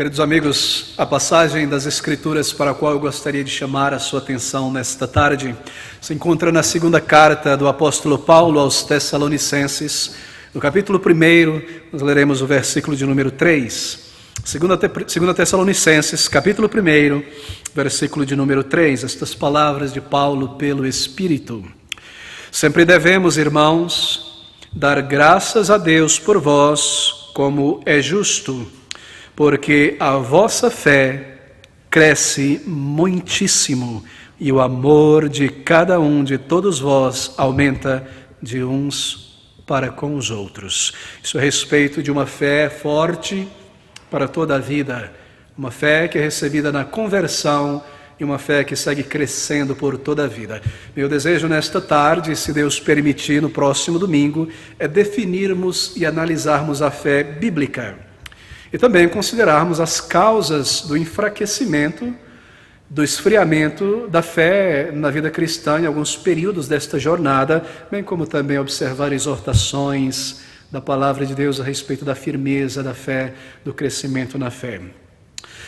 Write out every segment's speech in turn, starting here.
Queridos amigos, a passagem das Escrituras para a qual eu gostaria de chamar a sua atenção nesta tarde se encontra na segunda carta do apóstolo Paulo aos Tessalonicenses, no capítulo 1, nós leremos o versículo de número 3. Segunda Tessalonicenses, capítulo 1, versículo de número 3, estas palavras de Paulo pelo Espírito. Sempre devemos, irmãos, dar graças a Deus por vós, como é justo, porque a vossa fé cresce muitíssimo e o amor de cada um de todos vós aumenta de uns para com os outros. Isso a respeito de uma fé forte para toda a vida, uma fé que é recebida na conversão e uma fé que segue crescendo por toda a vida. Meu desejo nesta tarde, se Deus permitir, no próximo domingo, é definirmos e analisarmos a fé bíblica. E também considerarmos as causas do enfraquecimento, do esfriamento da fé na vida cristã em alguns períodos desta jornada, bem como também observar exortações da palavra de Deus a respeito da firmeza da fé, do crescimento na fé.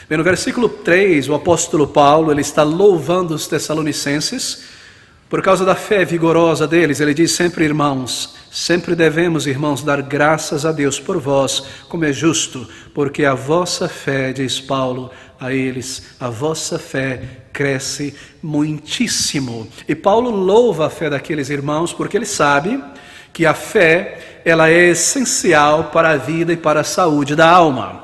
Bem, no versículo 3, o apóstolo Paulo ele está louvando os tessalonicenses por causa da fé vigorosa deles. Ele diz sempre, irmãos, sempre devemos, irmãos, dar graças a Deus por vós, como é justo, porque a vossa fé, diz Paulo a eles, a vossa fé cresce muitíssimo. E Paulo louva a fé daqueles irmãos porque ele sabe que a fé, ela é essencial para a vida e para a saúde da alma.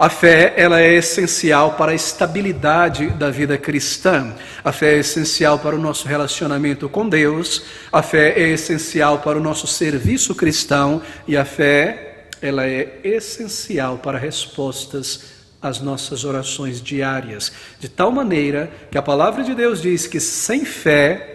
A fé, ela é essencial para a estabilidade da vida cristã. A fé é essencial para o nosso relacionamento com Deus. A fé é essencial para o nosso serviço cristão. E a fé, ela é essencial para respostas às nossas orações diárias. De tal maneira que a palavra de Deus diz que sem fé,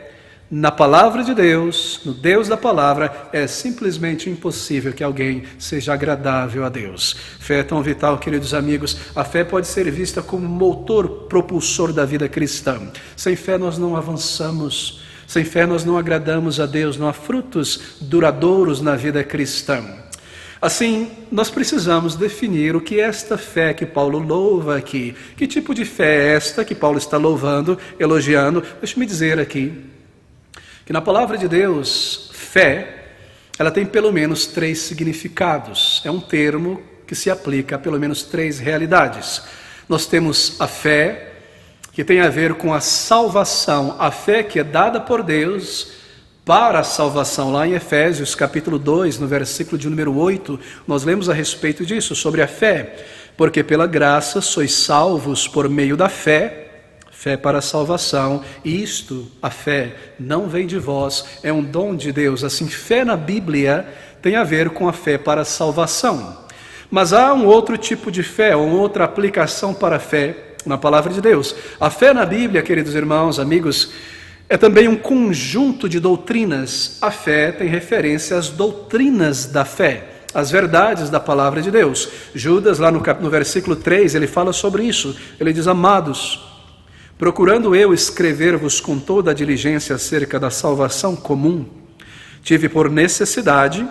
na palavra de Deus, no Deus da palavra, é simplesmente impossível que alguém seja agradável a Deus. Fé é tão vital, queridos amigos, a fé pode ser vista como motor propulsor da vida cristã. Sem fé nós não avançamos, sem fé nós não agradamos a Deus, não há frutos duradouros na vida cristã. Assim, nós precisamos definir o que é esta fé que Paulo louva aqui. Que tipo de fé é esta que Paulo está louvando, elogiando? Deixe-me dizer aqui que na palavra de Deus, fé, ela tem pelo menos 3 significados. É um termo que se aplica a pelo menos 3 realidades. Nós temos a fé, que tem a ver com a salvação, a fé que é dada por Deus para a salvação. Lá em Efésios capítulo 2, no versículo de número 8, nós lemos a respeito disso, sobre a fé. Porque pela graça sois salvos por meio da fé, fé para a salvação, e isto, a fé, não vem de vós, é um dom de Deus. Assim, fé na Bíblia tem a ver com a fé para a salvação. Mas há um outro tipo de fé, uma outra aplicação para a fé na palavra de Deus. A fé na Bíblia, queridos irmãos, amigos, é também um conjunto de doutrinas. A fé tem referência às doutrinas da fé, as verdades da palavra de Deus. Judas, lá no versículo 3, ele fala sobre isso. Ele diz, amados, procurando eu escrever-vos com toda a diligência acerca da salvação comum, tive por necessidade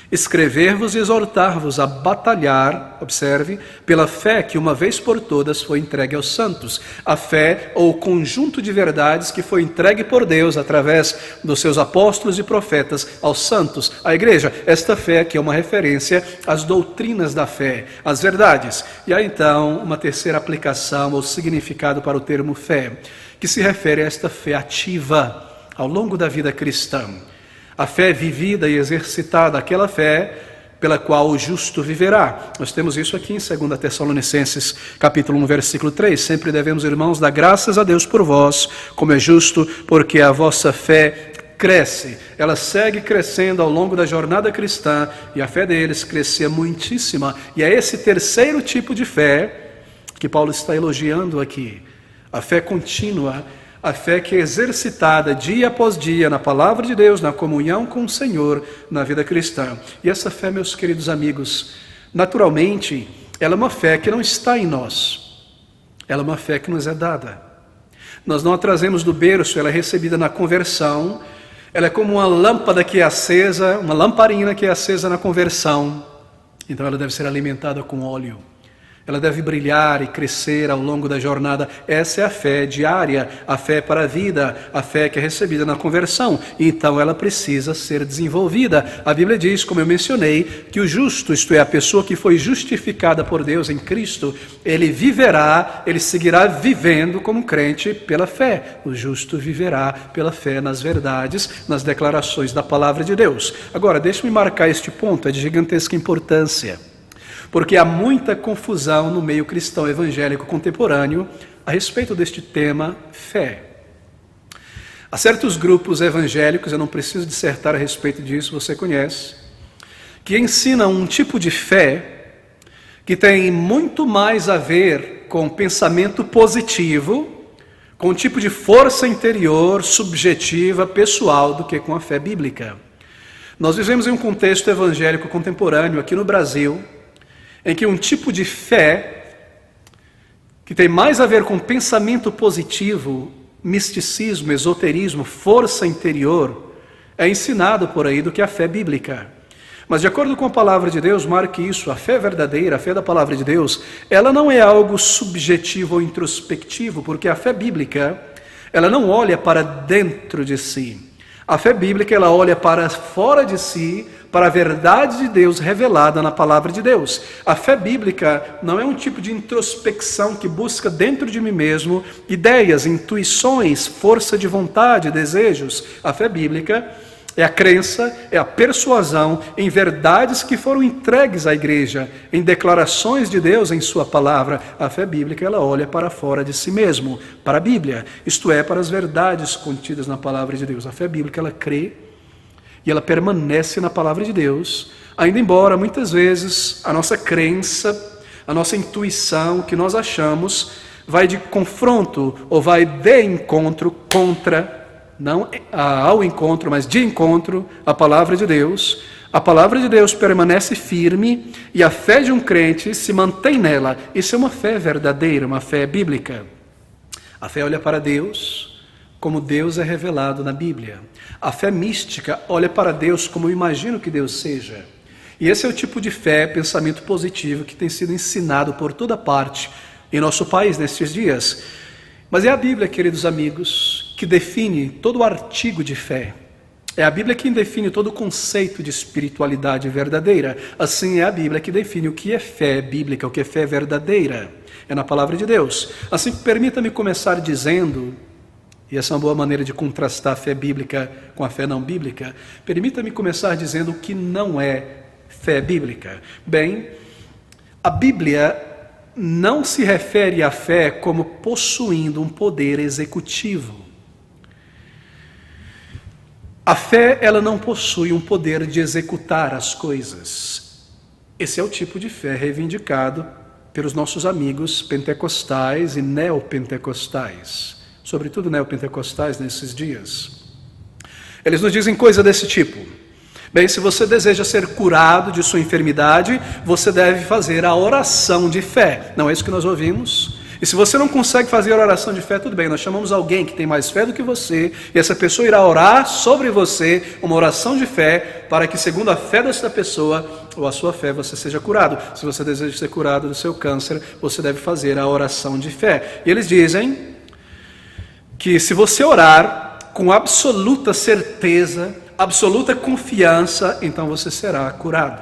escrever-vos e exortar-vos a batalhar, observe, pela fé que uma vez por todas foi entregue aos santos. A fé, ou o conjunto de verdades que foi entregue por Deus através dos seus apóstolos e profetas aos santos, à igreja. Esta fé que é uma referência às doutrinas da fé, às verdades. E há então uma terceira aplicação ou significado para o termo fé, que se refere a esta fé ativa ao longo da vida cristã. A fé vivida e exercitada, aquela fé pela qual o justo viverá. Nós temos isso aqui em 2 Tessalonicenses, capítulo 1, versículo 3. Sempre devemos, irmãos, dar graças a Deus por vós, como é justo, porque a vossa fé cresce. Ela segue crescendo ao longo da jornada cristã, e a fé deles crescia muitíssima. E é esse terceiro tipo de fé que Paulo está elogiando aqui. A fé contínua, a fé que é exercitada dia após dia na palavra de Deus, na comunhão com o Senhor, na vida cristã. E essa fé, meus queridos amigos, naturalmente, ela é uma fé que não está em nós. Ela é uma fé que nos é dada. Nós não a trazemos do berço, ela é recebida na conversão. Ela é como uma lâmpada que é acesa, uma lamparina que é acesa na conversão. Então ela deve ser alimentada com óleo. Ela deve brilhar e crescer ao longo da jornada. Essa é a fé diária, a fé para a vida, a fé que é recebida na conversão. Então ela precisa ser desenvolvida. A Bíblia diz, como eu mencionei, que o justo, isto é, a pessoa que foi justificada por Deus em Cristo, ele viverá, ele seguirá vivendo como crente pela fé. O justo viverá pela fé nas verdades, nas declarações da palavra de Deus. Agora, deixe-me marcar este ponto, é de gigantesca importância. Porque há muita confusão no meio cristão evangélico contemporâneo a respeito deste tema, fé. Há certos grupos evangélicos, eu não preciso dissertar a respeito disso, você conhece, que ensinam um tipo de fé que tem muito mais a ver com pensamento positivo, com um tipo de força interior, subjetiva, pessoal, do que com a fé bíblica. Nós vivemos em um contexto evangélico contemporâneo aqui no Brasil, em que um tipo de fé que tem mais a ver com pensamento positivo, misticismo, esoterismo, força interior, é ensinado por aí do que a fé bíblica. Mas de acordo com a palavra de Deus, marque isso, a fé verdadeira, a fé da palavra de Deus, ela não é algo subjetivo ou introspectivo, porque a fé bíblica, ela não olha para dentro de si. A fé bíblica, ela olha para fora de si, para a verdade de Deus revelada na palavra de Deus. A fé bíblica não é um tipo de introspecção que busca dentro de mim mesmo ideias, intuições, força de vontade, desejos. A fé bíblica é a crença, é a persuasão em verdades que foram entregues à igreja, em declarações de Deus em sua palavra. A fé bíblica, ela olha para fora de si mesmo, para a Bíblia, isto é, para as verdades contidas na palavra de Deus. A fé bíblica, ela crê e ela permanece na palavra de Deus, ainda embora muitas vezes a nossa crença, a nossa intuição, o que nós achamos, vai de confronto ou vai de encontro contra, não ao encontro, mas de encontro à palavra de Deus. A palavra de Deus permanece firme e a fé de um crente se mantém nela. Isso é uma fé verdadeira, uma fé bíblica. A fé olha para Deus como Deus é revelado na Bíblia. A fé mística olha para Deus como eu imagino que Deus seja. E esse é o tipo de fé, pensamento positivo, que tem sido ensinado por toda parte em nosso país nestes dias. Mas é a Bíblia, queridos amigos, que define todo o artigo de fé. É a Bíblia quem define todo o conceito de espiritualidade verdadeira. Assim é a Bíblia que define o que é fé bíblica, o que é fé verdadeira. É na palavra de Deus. Assim, permita-me começar dizendo, e essa é uma boa maneira de contrastar a fé bíblica com a fé não bíblica, permita-me começar dizendo o que não é fé bíblica. Bem, a Bíblia não se refere à fé como possuindo um poder executivo. A fé, ela não possui um poder de executar as coisas. Esse é o tipo de fé reivindicado pelos nossos amigos pentecostais e neopentecostais, sobretudo neopentecostais nesses dias. Eles nos dizem coisa desse tipo. Bem, se você deseja ser curado de sua enfermidade, você deve fazer a oração de fé. Não é isso que nós ouvimos? E se você não consegue fazer a oração de fé, tudo bem, nós chamamos alguém que tem mais fé do que você, e essa pessoa irá orar sobre você uma oração de fé, para que segundo a fé dessa pessoa, ou a sua fé, você seja curado. Se você deseja ser curado do seu câncer, você deve fazer a oração de fé. E eles dizem que se você orar com absoluta certeza, absoluta confiança, então você será curado.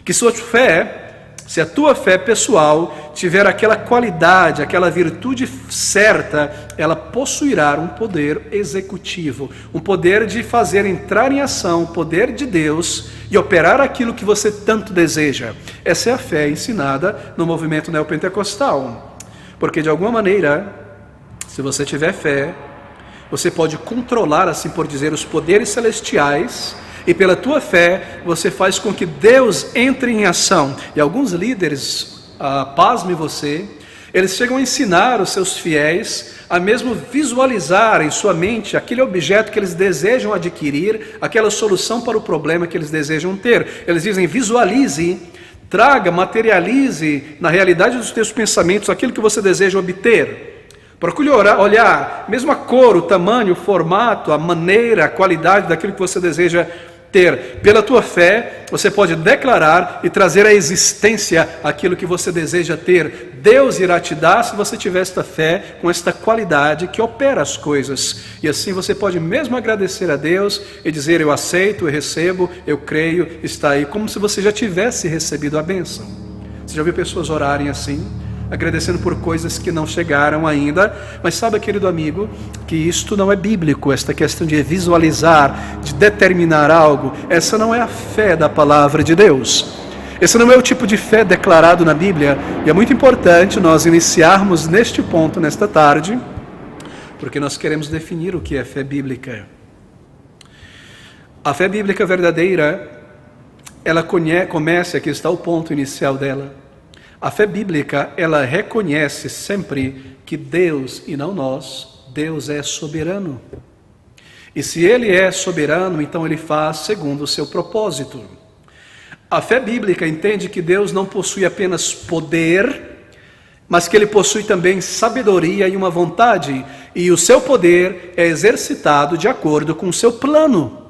Que sua fé, se a tua fé pessoal tiver aquela qualidade, aquela virtude certa, ela possuirá um poder executivo, um poder de fazer entrar em ação o poder de Deus e operar aquilo que você tanto deseja. Essa é a fé ensinada no movimento neopentecostal. Porque de alguma maneira, se você tiver fé, você pode controlar, assim por dizer, os poderes celestiais, e pela tua fé, você faz com que Deus entre em ação. E alguns líderes, pasme você, eles chegam a ensinar os seus fiéis a mesmo visualizar em sua mente aquele objeto que eles desejam adquirir, aquela solução para o problema que eles desejam ter. Eles dizem, visualize, traga, materialize na realidade dos teus pensamentos aquilo que você deseja obter. Procure olhar, mesmo a cor, o tamanho, o formato, a maneira, a qualidade daquilo que você deseja ter. Pela tua fé, você pode declarar e trazer à existência aquilo que você deseja ter. Deus irá te dar se você tiver esta fé, com esta qualidade que opera as coisas. E assim você pode mesmo agradecer a Deus e dizer: eu aceito, eu recebo, eu creio, está aí, como se você já tivesse recebido a bênção. Você já viu pessoas orarem assim, agradecendo por coisas que não chegaram ainda? Mas sabe, querido amigo, que isto não é bíblico, esta questão de visualizar, de determinar algo. Essa não é a fé da palavra de Deus. Esse não é o tipo de fé declarado na Bíblia. E é muito importante nós iniciarmos neste ponto, nesta tarde, porque nós queremos definir o que é fé bíblica. A fé bíblica verdadeira, ela começa, aqui está o ponto inicial dela. A fé bíblica, ela reconhece sempre que Deus, e não nós, Deus é soberano. E se Ele é soberano, então Ele faz segundo o seu propósito. A fé bíblica entende que Deus não possui apenas poder, mas que Ele possui também sabedoria e uma vontade. E o seu poder é exercitado de acordo com o seu plano,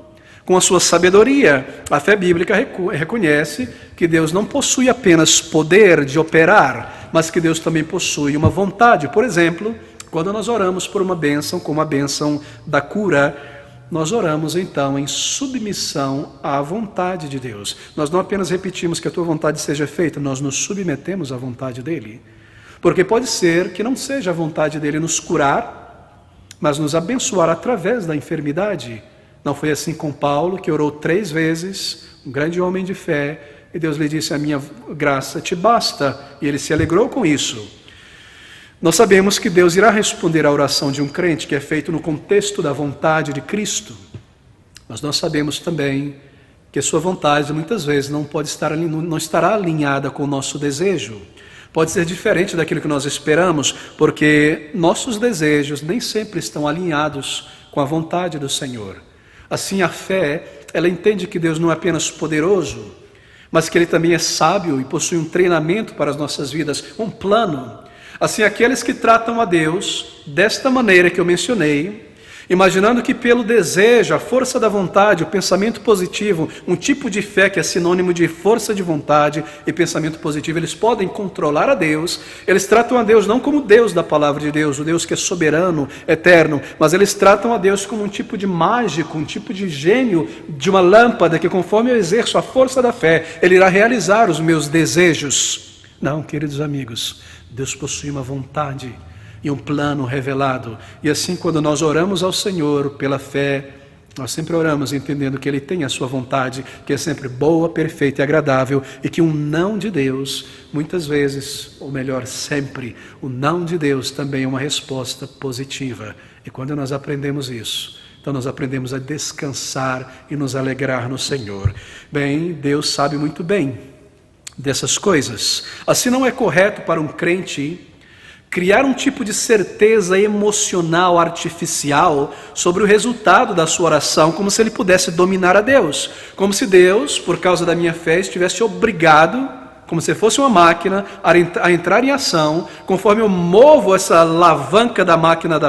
com a sua sabedoria. A fé bíblica reconhece que Deus não possui apenas poder de operar, mas que Deus também possui uma vontade. Por exemplo, quando nós oramos por uma bênção, como a bênção da cura, nós oramos então em submissão à vontade de Deus. Nós não apenas repetimos que a tua vontade seja feita, nós nos submetemos à vontade dEle. Porque pode ser que não seja a vontade dEle nos curar, mas nos abençoar através da enfermidade. Não foi assim com Paulo, que orou 3 vezes, um grande homem de fé, e Deus lhe disse: a minha graça te basta, e ele se alegrou com isso. Nós sabemos que Deus irá responder à oração de um crente, que é feito no contexto da vontade de Cristo, mas nós sabemos também que a sua vontade muitas vezes não estará alinhada com o nosso desejo. Pode ser diferente daquilo que nós esperamos, porque nossos desejos nem sempre estão alinhados com a vontade do Senhor. Assim, a fé, ela entende que Deus não é apenas poderoso, mas que Ele também é sábio e possui um treinamento para as nossas vidas, um plano. Assim, aqueles que tratam a Deus desta maneira que eu mencionei, imaginando que pelo desejo, a força da vontade, o pensamento positivo, um tipo de fé que é sinônimo de força de vontade e pensamento positivo, eles podem controlar a Deus. Eles tratam a Deus não como Deus da palavra de Deus, o Deus que é soberano, eterno, mas eles tratam a Deus como um tipo de mágico, um tipo de gênio de uma lâmpada, que conforme eu exerço a força da fé, Ele irá realizar os meus desejos. Não, queridos amigos, Deus possui uma vontade e um plano revelado. E assim, quando nós oramos ao Senhor pela fé, nós sempre oramos entendendo que Ele tem a sua vontade, que é sempre boa, perfeita e agradável, e que um não de Deus, muitas vezes, ou melhor, sempre, o não de Deus também é uma resposta positiva. E quando nós aprendemos isso, então nós aprendemos a descansar e nos alegrar no Senhor. Bem, Deus sabe muito bem dessas coisas. Assim, não é correto para um crente criar um tipo de certeza emocional artificial sobre o resultado da sua oração, como se ele pudesse dominar a Deus, como se Deus, por causa da minha fé, estivesse obrigado, como se fosse uma máquina, a entrar em ação, conforme eu movo essa alavanca da máquina,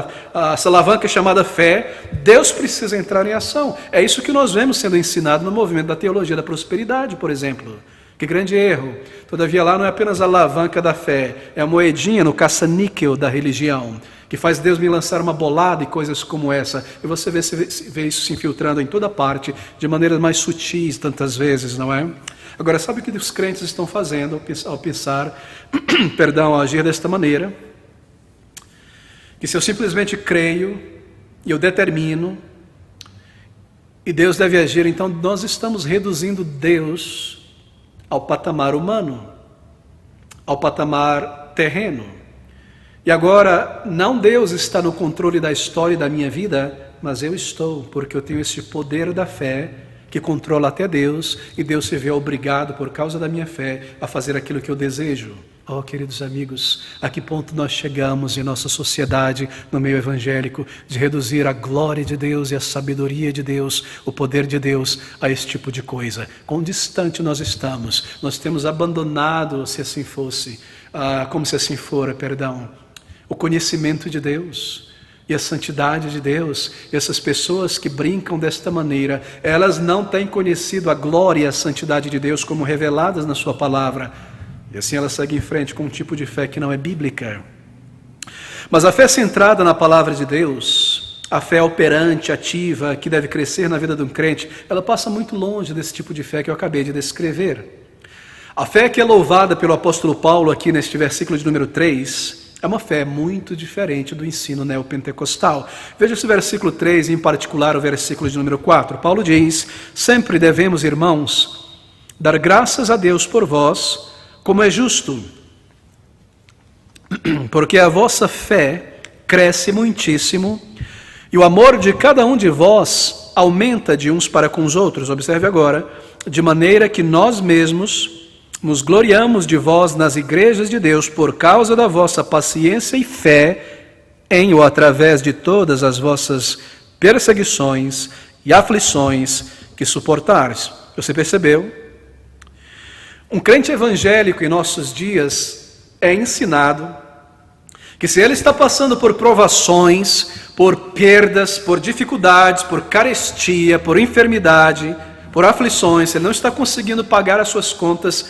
essa alavanca chamada fé, Deus precisa entrar em ação. É isso que nós vemos sendo ensinado no movimento da teologia da prosperidade, por exemplo. Que grande erro. Todavia lá não é apenas a alavanca da fé, é a moedinha no caça-níquel da religião, que faz Deus me lançar uma bolada e coisas como essa. E você vê isso se infiltrando em toda parte, de maneiras mais sutis tantas vezes, não é? Agora, sabe o que os crentes estão fazendo ao pensar, ao agir desta maneira? Que se eu simplesmente creio e eu determino, e Deus deve agir, então nós estamos reduzindo Deus ao patamar humano, ao patamar terreno. E agora, não Deus está no controle da história e da minha vida, mas eu estou, porque eu tenho esse poder da fé que controla até Deus, e Deus se vê obrigado, por causa da minha fé, a fazer aquilo que eu desejo. Oh, queridos amigos, a que ponto nós chegamos em nossa sociedade, no meio evangélico, de reduzir a glória de Deus e a sabedoria de Deus, o poder de Deus, a esse tipo de coisa. Quão distante nós estamos. Nós temos abandonado, se assim fosse, como se assim fora, o conhecimento de Deus. e a santidade de Deus. Essas pessoas que brincam desta maneira, elas não têm conhecido a glória e a santidade de Deus como reveladas na sua palavra. E assim elas seguem em frente com um tipo de fé que não é bíblica. Mas a fé centrada na palavra de Deus, a fé operante, ativa, que deve crescer na vida de um crente, ela passa muito longe desse tipo de fé que eu acabei de descrever. A fé que é louvada pelo apóstolo Paulo aqui neste versículo de número 3, é uma fé muito diferente do ensino neopentecostal. Veja esse versículo 3, em particular o versículo de número 4. Paulo diz: sempre devemos, irmãos, dar graças a Deus por vós, como é justo, porque a vossa fé cresce muitíssimo, e o amor de cada um de vós aumenta de uns para com os outros. Observe agora, de maneira que nós mesmos nos gloriamos de vós nas igrejas de Deus por causa da vossa paciência e fé em ou através de todas as vossas perseguições e aflições que suportares. Você percebeu? Um crente evangélico em nossos dias é ensinado que se ele está passando por provações, por perdas, por dificuldades, por carestia, por enfermidade, por aflições, se ele não está conseguindo pagar as suas contas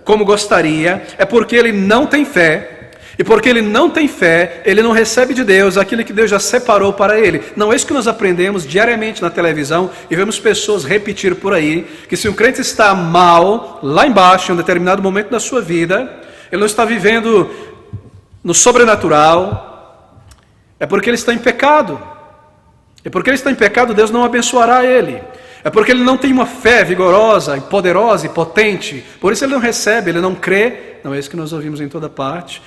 como gostaria, é porque ele não tem fé. E porque ele não tem fé, ele não recebe de Deus aquilo que Deus já separou para ele. Não é isso que nós aprendemos diariamente na televisão e vemos pessoas repetir por aí, que se um crente está mal, lá embaixo, em um determinado momento da sua vida, ele não está vivendo no sobrenatural, é porque ele está em pecado. E porque ele está em pecado, Deus não abençoará ele. É porque ele não tem uma fé vigorosa, poderosa e potente. Por isso ele não recebe, ele não crê. Não é isso que nós ouvimos em toda parte.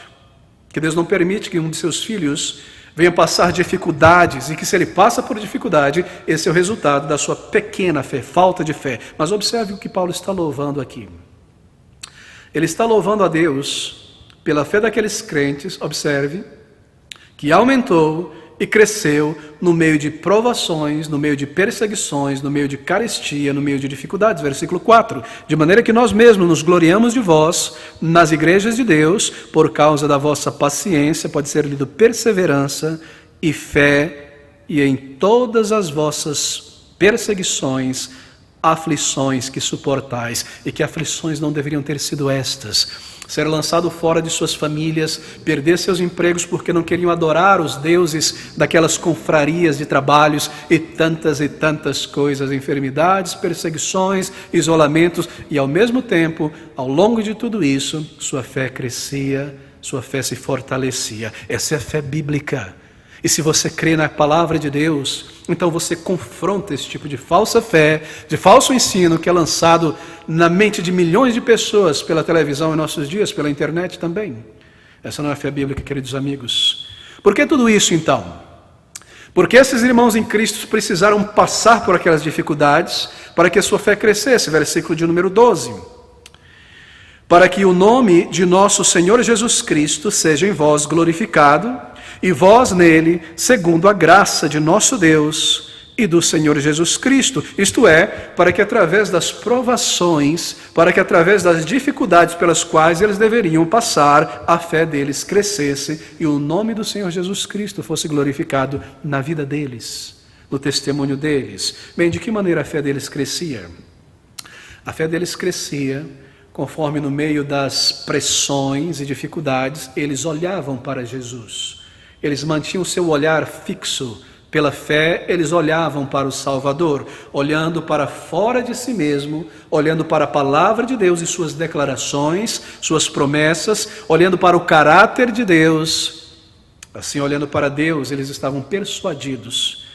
Que Deus não permite que um de seus filhos venha passar dificuldades. E que se ele passa por dificuldade, esse é o resultado da sua pequena fé, falta de fé. Mas observe o que Paulo está louvando aqui. Ele está louvando a Deus pela fé daqueles crentes, observe, que aumentou e cresceu no meio de provações, no meio de perseguições, no meio de carestia, no meio de dificuldades. Versículo 4. De maneira que nós mesmos nos gloriamos de vós nas igrejas de Deus por causa da vossa paciência, pode ser lido perseverança e fé, e em todas as vossas perseguições, aflições que suportais. E que aflições não deveriam ter sido estas: ser lançado fora de suas famílias, perder seus empregos porque não queriam adorar os deuses daquelas confrarias de trabalhos e tantas coisas, enfermidades, perseguições, isolamentos, e ao mesmo tempo, ao longo de tudo isso, sua fé crescia, sua fé se fortalecia. Essa é a fé bíblica. E se você crê na palavra de Deus, então você confronta esse tipo de falsa fé, de falso ensino que é lançado na mente de milhões de pessoas pela televisão em nossos dias, pela internet também. Essa não é a fé bíblica, queridos amigos. Por que tudo isso então? Porque esses irmãos em Cristo precisaram passar por aquelas dificuldades para que a sua fé crescesse. Versículo de número 12. Para que o nome de nosso Senhor Jesus Cristo seja em vós glorificado, e vós nele, segundo a graça de nosso Deus e do Senhor Jesus Cristo. Isto é, para que através das provações, para que através das dificuldades pelas quais eles deveriam passar, a fé deles crescesse e o nome do Senhor Jesus Cristo fosse glorificado na vida deles, no testemunho deles. Bem, de que maneira a fé deles crescia? A fé deles crescia conforme no meio das pressões e dificuldades, eles olhavam para Jesus. Eles mantinham o seu olhar fixo. Pela fé, eles olhavam para o Salvador, olhando para fora de si mesmo, olhando para a palavra de Deus e suas declarações, suas promessas, olhando para o caráter de Deus. Assim, olhando para Deus, eles estavam persuadidos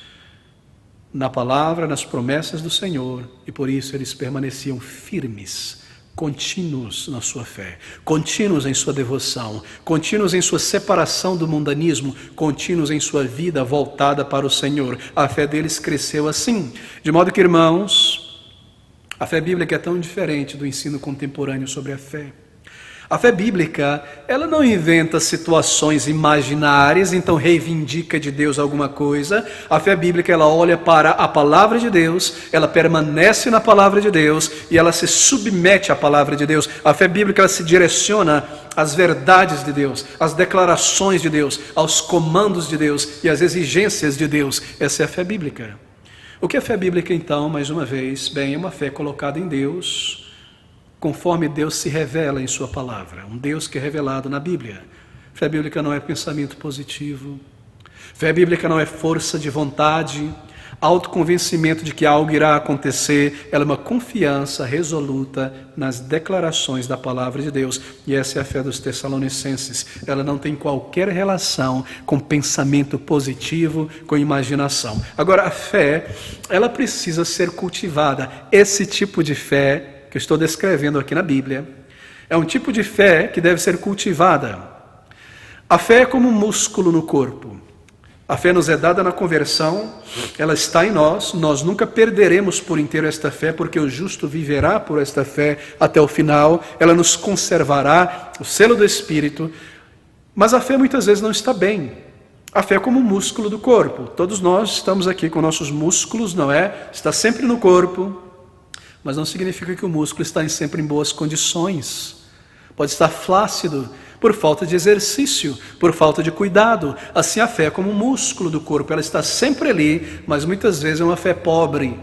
na palavra, nas promessas do Senhor, e por isso eles permaneciam firmes, contínuos na sua fé, contínuos em sua devoção, contínuos em sua separação do mundanismo, contínuos em sua vida voltada para o Senhor. A fé deles cresceu assim, de modo que, irmãos, a fé bíblica é tão diferente do ensino contemporâneo sobre a fé. A fé bíblica, ela não inventa situações imaginárias, então reivindica de Deus alguma coisa. A fé bíblica, ela olha para a palavra de Deus, ela permanece na palavra de Deus e ela se submete à palavra de Deus. A fé bíblica, ela se direciona às verdades de Deus, às declarações de Deus, aos comandos de Deus e às exigências de Deus. Essa é a fé bíblica. O que é fé bíblica, então, mais uma vez? Bem, é uma fé colocada em Deus, conforme Deus se revela em sua palavra, um Deus que é revelado na Bíblia. Fé bíblica não é pensamento positivo, fé bíblica não é força de vontade, autoconvencimento de que algo irá acontecer, ela é uma confiança resoluta nas declarações da palavra de Deus, e essa é a fé dos Tessalonicenses. Ela não tem qualquer relação com pensamento positivo, com imaginação. Agora, a fé, ela precisa ser cultivada. Esse tipo de fé que eu estou descrevendo aqui na Bíblia, é um tipo de fé que deve ser cultivada. A fé é como um músculo no corpo. A fé nos é dada na conversão, ela está em nós nunca perderemos por inteiro esta fé, porque o justo viverá por esta fé até o final, ela nos conservará, o selo do Espírito, mas a fé muitas vezes não está bem. A fé é como um músculo do corpo. Todos nós estamos aqui com nossos músculos, não é? Está sempre no corpo, mas não significa que o músculo está sempre em boas condições. Pode estar flácido por falta de exercício, por falta de cuidado. Assim a fé é como um músculo do corpo, ela está sempre ali, mas muitas vezes é uma fé pobre,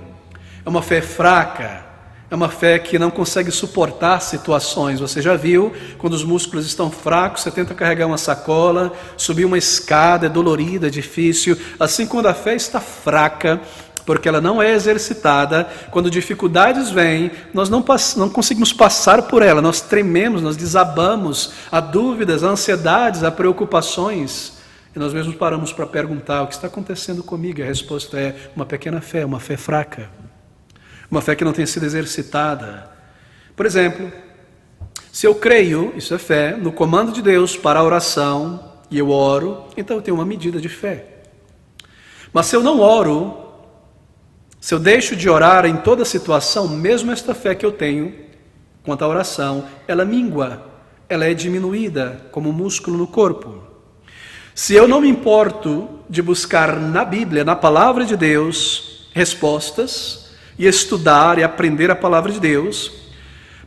é uma fé fraca, é uma fé que não consegue suportar situações. Você já viu, quando os músculos estão fracos, você tenta carregar uma sacola, subir uma escada, é dolorido, é difícil. Assim, quando a fé está fraca, porque ela não é exercitada, quando dificuldades vêm, nós não conseguimos passar por ela, nós trememos, nós desabamos, há dúvidas, há ansiedades, há preocupações, e nós mesmos paramos para perguntar: o que está acontecendo comigo? E a resposta é uma pequena fé, uma fé fraca, uma fé que não tem sido exercitada. Por exemplo, se eu creio, isso é fé, no comando de Deus para a oração, e eu oro, então eu tenho uma medida de fé. Mas se eu não oro, se eu deixo de orar em toda situação, mesmo esta fé que eu tenho quanto à oração, ela mingua, ela é diminuída como um músculo no corpo. Se eu não me importo de buscar na Bíblia, na palavra de Deus, respostas, e estudar e aprender a palavra de Deus,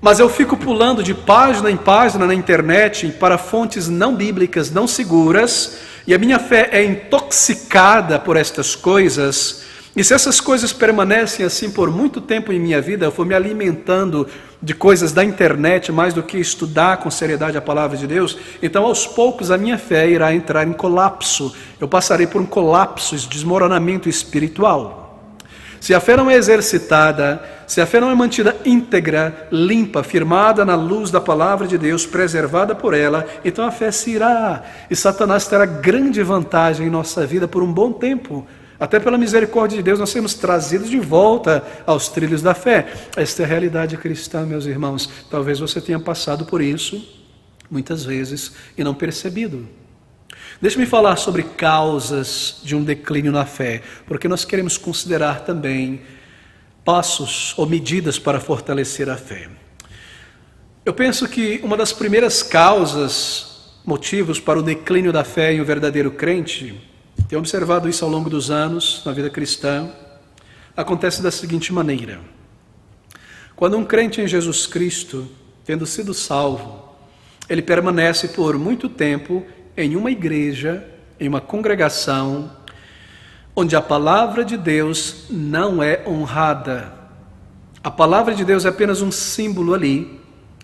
mas eu fico pulando de página em página na internet para fontes não bíblicas, não seguras, e a minha fé é intoxicada por estas coisas, e se essas coisas permanecem assim por muito tempo em minha vida, eu for me alimentando de coisas da internet mais do que estudar com seriedade a palavra de Deus, então aos poucos a minha fé irá entrar em colapso. Eu passarei por um colapso, desmoronamento espiritual. Se a fé não é exercitada, se a fé não é mantida íntegra, limpa, firmada na luz da palavra de Deus, preservada por ela, então a fé se irá, e Satanás terá grande vantagem em nossa vida por um bom tempo. Até pela misericórdia de Deus, nós seremos trazidos de volta aos trilhos da fé. Esta é a realidade cristã, meus irmãos. Talvez você tenha passado por isso muitas vezes e não percebido. Deixe-me falar sobre causas de um declínio na fé, porque nós queremos considerar também passos ou medidas para fortalecer a fé. Eu penso que uma das primeiras causas, motivos para o declínio da fé em um verdadeiro crente, tenho observado isso ao longo dos anos na vida cristã, acontece da seguinte maneira: quando um crente em Jesus Cristo, tendo sido salvo, ele permanece por muito tempo em uma igreja, em uma congregação, onde a palavra de Deus não é honrada. A palavra de Deus é apenas um símbolo ali,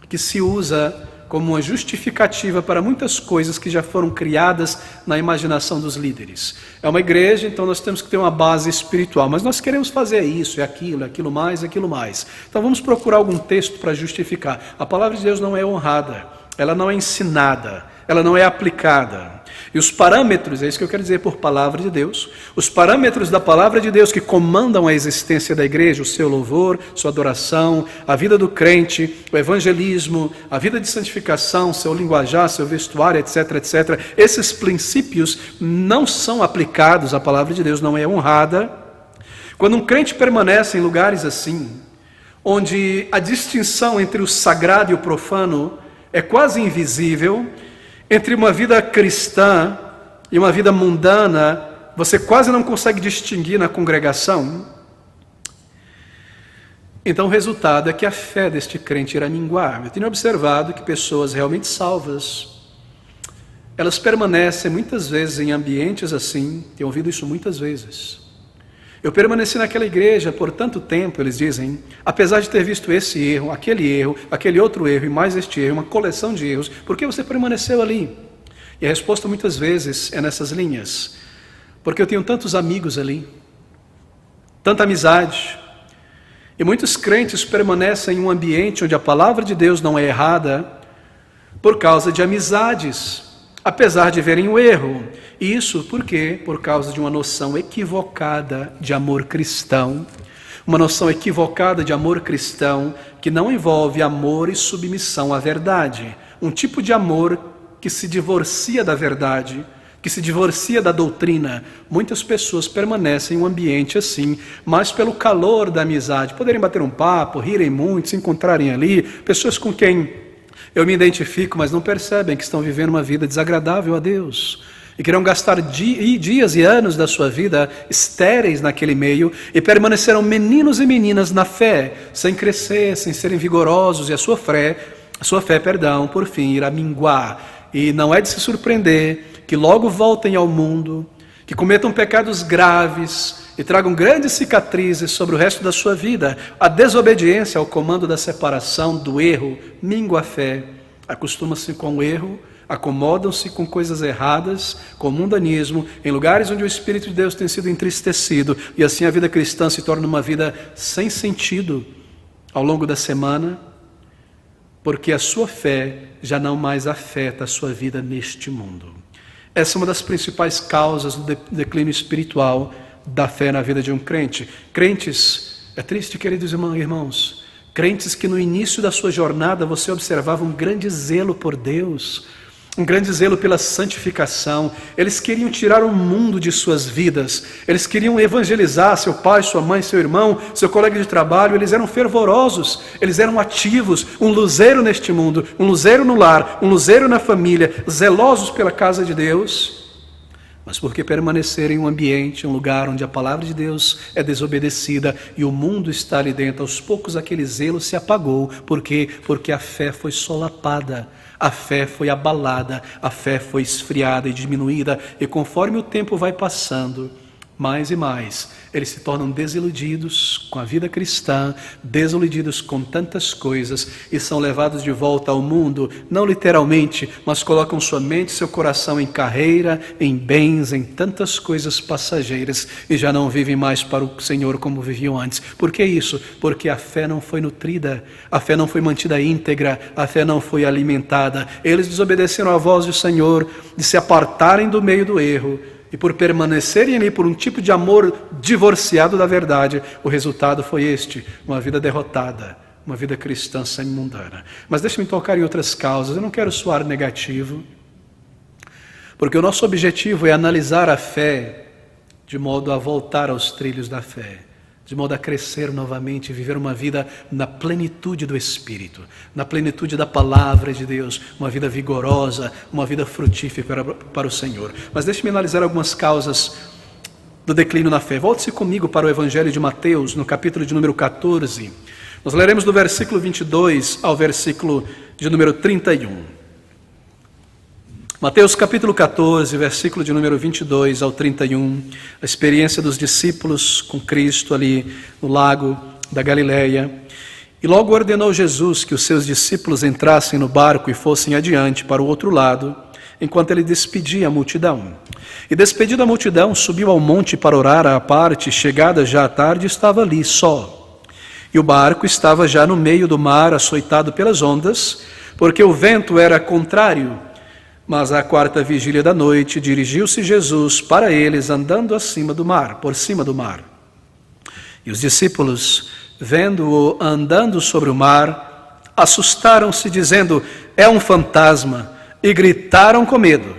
que se usa como uma justificativa para muitas coisas que já foram criadas na imaginação dos líderes. É uma igreja, então nós temos que ter uma base espiritual, mas nós queremos fazer isso, aquilo mais, aquilo mais. Então vamos procurar algum texto para justificar. A palavra de Deus não é honrada, ela não é ensinada, ela não é aplicada. E os parâmetros, é isso que eu quero dizer por palavra de Deus, os parâmetros da palavra de Deus que comandam a existência da igreja, o seu louvor, sua adoração, a vida do crente, o evangelismo, a vida de santificação, seu linguajar, seu vestuário, etc, etc. Esses princípios não são aplicados, a palavra de Deus não é honrada. Quando um crente permanece em lugares assim, onde a distinção entre o sagrado e o profano é quase invisível, entre uma vida cristã e uma vida mundana, você quase não consegue distinguir na congregação. Então o resultado é que a fé deste crente irá minguar. Eu tenho observado que pessoas realmente salvas, elas permanecem muitas vezes em ambientes assim, tenho ouvido isso muitas vezes. Eu permaneci naquela igreja por tanto tempo, eles dizem, apesar de ter visto esse erro, aquele outro erro e mais este erro, uma coleção de erros, por que você permaneceu ali? E a resposta muitas vezes é nessas linhas, porque eu tenho tantos amigos ali, tanta amizade, e muitos crentes permanecem em um ambiente onde a palavra de Deus não é errada por causa de amizades, apesar de verem o erro. Isso por quê? Por causa de uma noção equivocada de amor cristão. Uma noção equivocada de amor cristão que não envolve amor e submissão à verdade. Um tipo de amor que se divorcia da verdade, que se divorcia da doutrina. Muitas pessoas permanecem em um ambiente assim, mas pelo calor da amizade, poderem bater um papo, rirem muito, se encontrarem ali, pessoas com quem eu me identifico, mas não percebem que estão vivendo uma vida desagradável a Deus e querem gastar dias e anos da sua vida estéreis naquele meio e permanecerão meninos e meninas na fé, sem crescer, sem serem vigorosos, e a sua fé, por fim, irá minguar. E não é de se surpreender que logo voltem ao mundo, que cometam pecados graves e tragam grandes cicatrizes sobre o resto da sua vida. A desobediência ao comando da separação, do erro, mingua a fé. Acostuma-se com o erro, acomodam-se com coisas erradas, com o mundanismo, em lugares onde o Espírito de Deus tem sido entristecido, e assim a vida cristã se torna uma vida sem sentido ao longo da semana, porque a sua fé já não mais afeta a sua vida neste mundo. Essa é uma das principais causas do declínio espiritual da fé na vida de um crente. Crentes, é triste, queridos irmãos, crentes que no início da sua jornada você observava um grande zelo por Deus, um grande zelo pela santificação. Eles queriam tirar o mundo de suas vidas, eles queriam evangelizar seu pai, sua mãe, seu irmão, seu colega de trabalho. Eles eram fervorosos, eles eram ativos, um luzeiro neste mundo, um luzeiro no lar, um luzeiro na família, zelosos pela casa de Deus. Mas porque permanecerem em um ambiente, um lugar onde a palavra de Deus é desobedecida e o mundo está ali dentro, aos poucos aquele zelo se apagou. Por quê? Porque a fé foi solapada, a fé foi abalada, a fé foi esfriada e diminuída, e conforme o tempo vai passando, mais e mais, eles se tornam desiludidos com a vida cristã, desiludidos com tantas coisas, e são levados de volta ao mundo, não literalmente, mas colocam sua mente e seu coração em carreira, em bens, em tantas coisas passageiras, e já não vivem mais para o Senhor como viviam antes. Por que isso? Porque a fé não foi nutrida, a fé não foi mantida íntegra, a fé não foi alimentada. Eles desobedeceram à voz do Senhor, de se apartarem do meio do erro, e por permanecerem ali por um tipo de amor divorciado da verdade, o resultado foi este: uma vida derrotada, uma vida cristã semi-mundana. Mas deixe-me tocar em outras causas. Eu não quero soar negativo, porque o nosso objetivo é analisar a fé de modo a voltar aos trilhos da fé, de modo a crescer novamente e viver uma vida na plenitude do Espírito, na plenitude da palavra de Deus, uma vida vigorosa, uma vida frutífera para o Senhor. Mas deixe-me analisar algumas causas do declínio na fé. Volte-se comigo para o Evangelho de Mateus, no capítulo de número 14. Nós leremos do versículo 22 ao versículo de número 31. Mateus capítulo 14, versículo de número 22 ao 31, a experiência dos discípulos com Cristo ali no lago da Galileia. E logo ordenou Jesus que os seus discípulos entrassem no barco e fossem adiante para o outro lado, enquanto ele despedia a multidão. E despedida a multidão, subiu ao monte para orar à parte. Chegada já a tarde, estava ali só. E o barco estava já no meio do mar, açoitado pelas ondas, porque o vento era contrário. Mas à quarta vigília da noite, dirigiu-se Jesus para eles, andando acima do mar, por cima do mar. E os discípulos, vendo-o andando sobre o mar, assustaram-se, dizendo: é um fantasma, e gritaram com medo.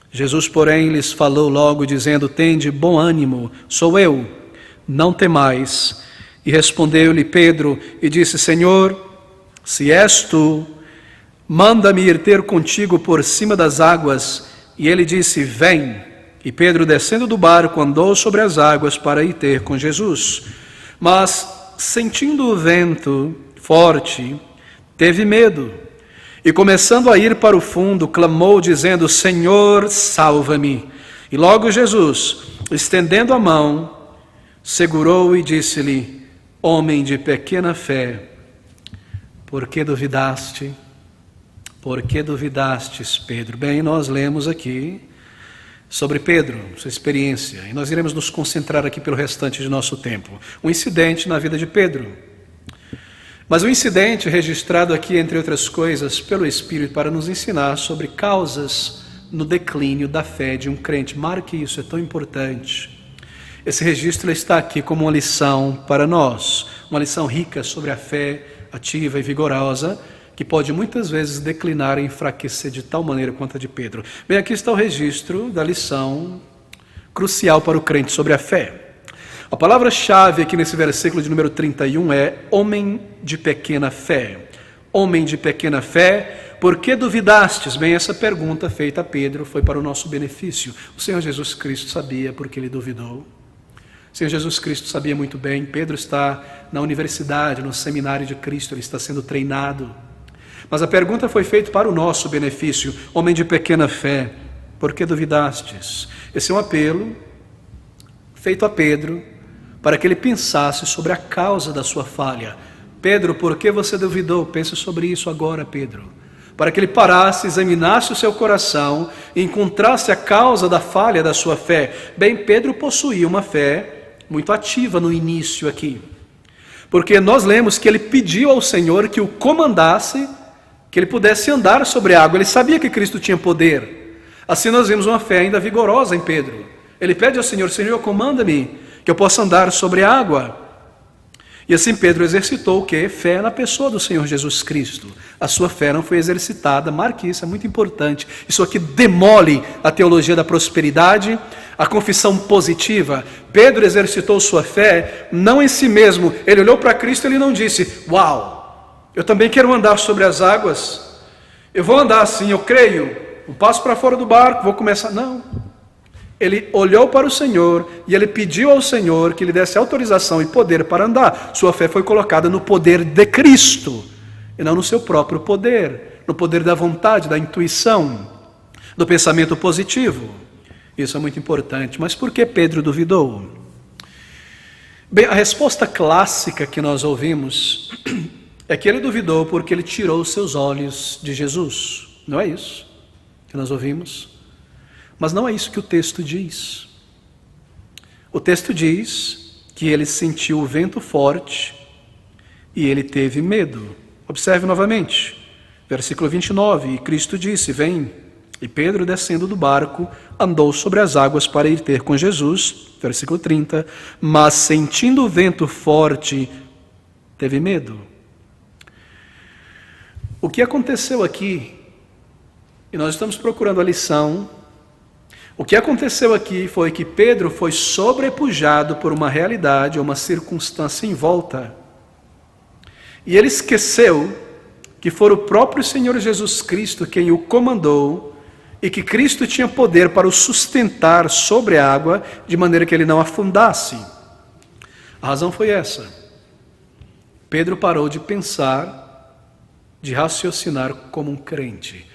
Jesus, porém, lhes falou logo, dizendo: tende bom ânimo, sou eu, não temais. E respondeu-lhe Pedro e disse: Senhor, se és tu, manda-me ir ter contigo por cima das águas. E ele disse, vem. E Pedro, descendo do barco, andou sobre as águas para ir ter com Jesus. Mas, sentindo o vento forte, teve medo. E começando a ir para o fundo, clamou, dizendo, Senhor, salva-me. E logo Jesus, estendendo a mão, segurou e disse-lhe, homem de pequena fé, por que duvidaste? Por que duvidastes, Pedro? Bem, nós lemos aqui sobre Pedro, sua experiência, e nós iremos nos concentrar aqui pelo restante de nosso tempo. Um incidente na vida de Pedro. Mas um incidente registrado aqui, entre outras coisas, pelo Espírito, para nos ensinar sobre causas no declínio da fé de um crente. Marque isso, é tão importante. Esse registro está aqui como uma lição para nós, uma lição rica sobre a fé ativa e vigorosa, que pode muitas vezes declinar e enfraquecer de tal maneira quanto a de Pedro. Bem, aqui está o registro da lição crucial para o crente sobre a fé. A palavra-chave aqui nesse versículo de número 31 é homem de pequena fé. Homem de pequena fé, por que duvidastes? Bem, essa pergunta feita a Pedro foi para o nosso benefício. O Senhor Jesus Cristo sabia por que ele duvidou. O Senhor Jesus Cristo sabia muito bem. Pedro está na universidade, no seminário de Cristo, ele está sendo treinado. Mas a pergunta foi feita para o nosso benefício. Homem de pequena fé, por que duvidastes? Esse é um apelo feito a Pedro para que ele pensasse sobre a causa da sua falha. Pedro, por que você duvidou? Pense sobre isso agora, Pedro. Para que ele parasse, examinasse o seu coração e encontrasse a causa da falha da sua fé. Bem, Pedro possuía uma fé muito ativa no início aqui. Porque nós lemos que ele pediu ao Senhor que o comandasse, que ele pudesse andar sobre a água. Ele sabia que Cristo tinha poder. Assim nós vemos uma fé ainda vigorosa em Pedro. Ele pede ao Senhor, Senhor, comanda-me, que eu possa andar sobre a água. E assim Pedro exercitou o quê? Fé na pessoa do Senhor Jesus Cristo. A sua fé não foi exercitada, marque isso, é muito importante. Isso aqui demole a teologia da prosperidade, a confissão positiva. Pedro exercitou sua fé não em si mesmo. Ele olhou para Cristo e ele não disse, uau, eu também quero andar sobre as águas, eu vou andar assim, eu creio, um passo para fora do barco, vou começar. Não. Ele olhou para o Senhor e ele pediu ao Senhor que lhe desse autorização e poder para andar. Sua fé foi colocada no poder de Cristo e não no seu próprio poder, no poder da vontade, da intuição, do pensamento positivo. Isso é muito importante. Mas por que Pedro duvidou? Bem, a resposta clássica que nós ouvimos é que ele duvidou porque ele tirou os seus olhos de Jesus. Não é isso que nós ouvimos? Mas não é isso que o texto diz. O texto diz que ele sentiu o vento forte e ele teve medo. Observe novamente, versículo 29, e Cristo disse, vem. E Pedro, descendo do barco, andou sobre as águas para ir ter com Jesus. Versículo 30, mas sentindo o vento forte, teve medo. O que aconteceu aqui, e nós estamos procurando a lição, o que aconteceu aqui foi que Pedro foi sobrepujado por uma realidade, uma circunstância em volta. E ele esqueceu que foi o próprio Senhor Jesus Cristo quem o comandou e que Cristo tinha poder para o sustentar sobre a água de maneira que ele não afundasse. A razão foi essa. Pedro parou de pensar, de raciocinar como um crente.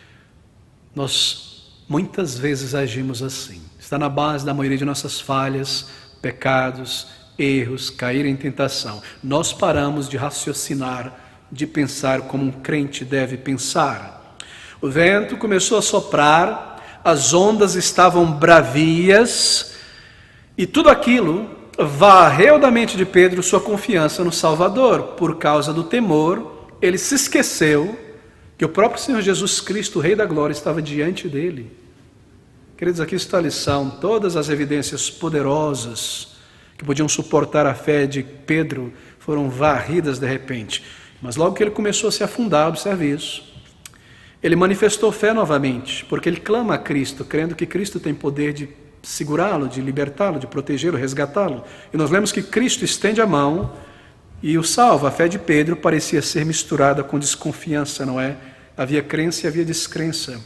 Nós muitas vezes agimos assim. Está na base da maioria de nossas falhas, pecados, erros, cair em tentação. Nós paramos de raciocinar, de pensar como um crente deve pensar. O vento começou a soprar, as ondas estavam bravias, e tudo aquilo varreu da mente de Pedro sua confiança no Salvador. Por causa do temor, ele se esqueceu que o próprio Senhor Jesus Cristo, o Rei da Glória, estava diante dele. Queridos, aqui está a lição. Todas as evidências poderosas que podiam suportar a fé de Pedro foram varridas de repente. Mas logo que ele começou a se afundar, observe isso, ele manifestou fé novamente, porque ele clama a Cristo, crendo que Cristo tem poder de segurá-lo, de libertá-lo, de protegê-lo, resgatá-lo. E nós lemos que Cristo estende a mão e o salva. A fé de Pedro parecia ser misturada com desconfiança, não é? Havia crença e havia descrença.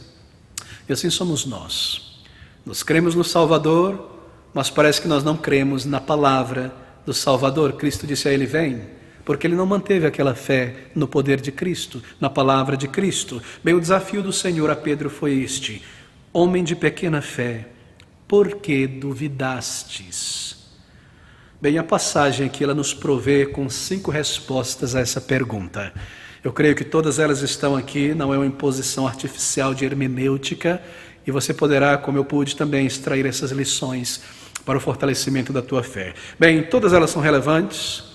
E assim somos nós. Nós cremos no Salvador, mas parece que nós não cremos na palavra do Salvador. Cristo disse a ele: vem, porque ele não manteve aquela fé no poder de Cristo, na palavra de Cristo. Bem, o desafio do Senhor a Pedro foi este: homem de pequena fé, por que duvidastes? Bem, a passagem aqui ela nos provê com 5 respostas a essa pergunta. Eu creio que todas elas estão aqui, não é uma imposição artificial de hermenêutica, e você poderá, como eu pude, também extrair essas lições para o fortalecimento da tua fé. Bem, todas elas são relevantes,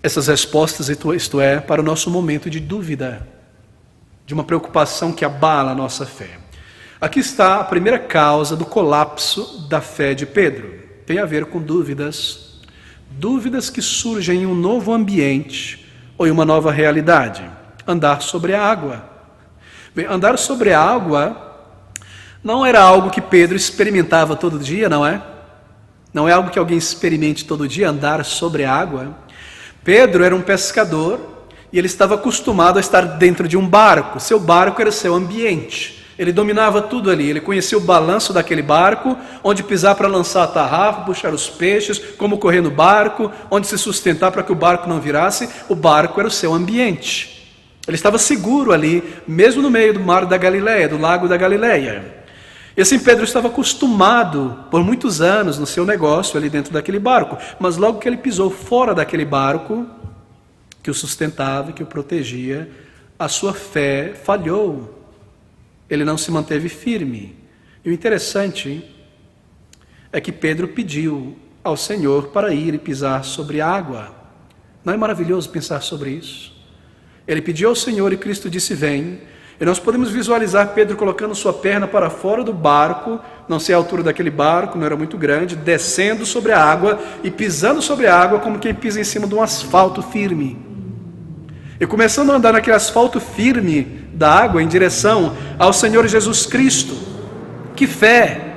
essas respostas, isto é, para o nosso momento de dúvida, de uma preocupação que abala a nossa fé. Aqui está a primeira causa do colapso da fé de Pedro. Tem a ver com dúvidas, dúvidas que surgem em um novo ambiente ou em uma nova realidade. Andar sobre a água. Bem, andar sobre a água não era algo que Pedro experimentava todo dia, não é? Não é algo que alguém experimente todo dia, andar sobre a água. Pedro era um pescador e ele estava acostumado a estar dentro de um barco. Seu barco era seu ambiente. Ele dominava tudo ali, ele conhecia o balanço daquele barco, onde pisar para lançar a tarrafa, puxar os peixes, como correr no barco, onde se sustentar para que o barco não virasse. O barco era o seu ambiente. Ele estava seguro ali, mesmo no meio do mar da Galileia, do lago da Galileia. E assim Pedro estava acostumado por muitos anos no seu negócio ali dentro daquele barco, mas logo que ele pisou fora daquele barco, que o sustentava, que o protegia, a sua fé falhou. Ele não se manteve firme. E o interessante é que Pedro pediu ao Senhor para ir e pisar sobre a água. Não é maravilhoso pensar sobre isso? Ele pediu ao Senhor e Cristo disse: vem. E nós podemos visualizar Pedro colocando sua perna para fora do barco, não sei a altura daquele barco, não era muito grande, descendo sobre a água e pisando sobre a água como quem pisa em cima de um asfalto firme. E começando a andar naquele asfalto firme da água em direção ao Senhor Jesus Cristo. Que fé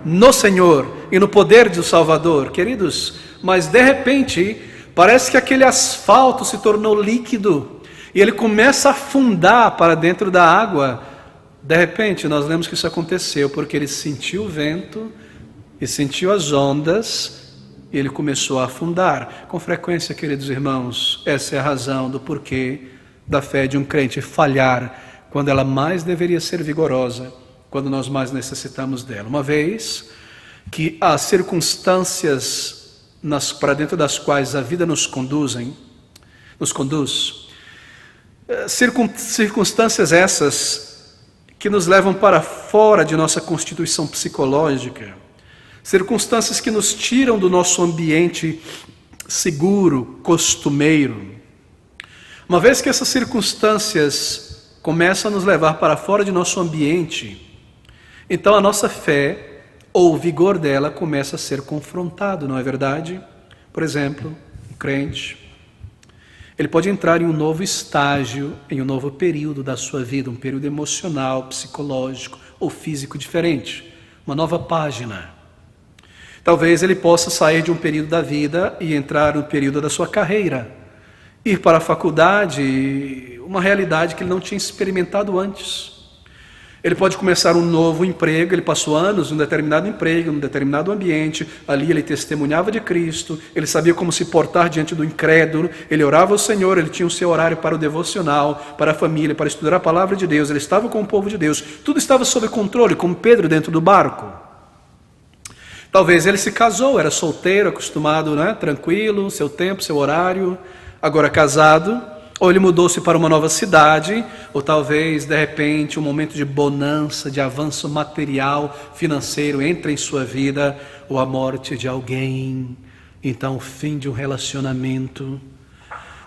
no Senhor e no poder do Salvador, queridos. Mas de repente, parece que aquele asfalto se tornou líquido e ele começa a afundar para dentro da água. De repente, nós lemos que isso aconteceu porque ele sentiu o vento e sentiu as ondas e ele começou a afundar. Com frequência, queridos irmãos, essa é a razão do porquê da fé de um crente falhar quando ela mais deveria ser vigorosa, quando nós mais necessitamos dela. Uma vez que as circunstâncias para dentro das quais a vida nos conduz, circunstâncias essas que nos levam para fora de nossa constituição psicológica, circunstâncias que nos tiram do nosso ambiente seguro, costumeiro. Uma vez que essas circunstâncias começam a nos levar para fora de nosso ambiente, então a nossa fé, ou o vigor dela, começa a ser confrontado, não é verdade? Por exemplo, um crente, ele pode entrar em um novo estágio, em um novo período da sua vida, um período emocional, psicológico ou físico diferente, uma nova página. Talvez ele possa sair de um período da vida e entrar no período da sua carreira, ir para a faculdade, uma realidade que ele não tinha experimentado antes. Ele pode começar um novo emprego, ele passou anos em um determinado emprego, num determinado ambiente, ali ele testemunhava de Cristo, ele sabia como se portar diante do incrédulo, ele orava ao Senhor, ele tinha o seu horário para o devocional, para a família, para estudar a palavra de Deus, ele estava com o povo de Deus, tudo estava sob controle, como Pedro dentro do barco. Talvez ele se casou, era solteiro, acostumado, tranquilo, seu tempo, seu horário, agora casado. Ou ele mudou-se para uma nova cidade, ou talvez, de repente, um momento de bonança, de avanço material, financeiro entra em sua vida, ou a morte de alguém, então o fim de um relacionamento,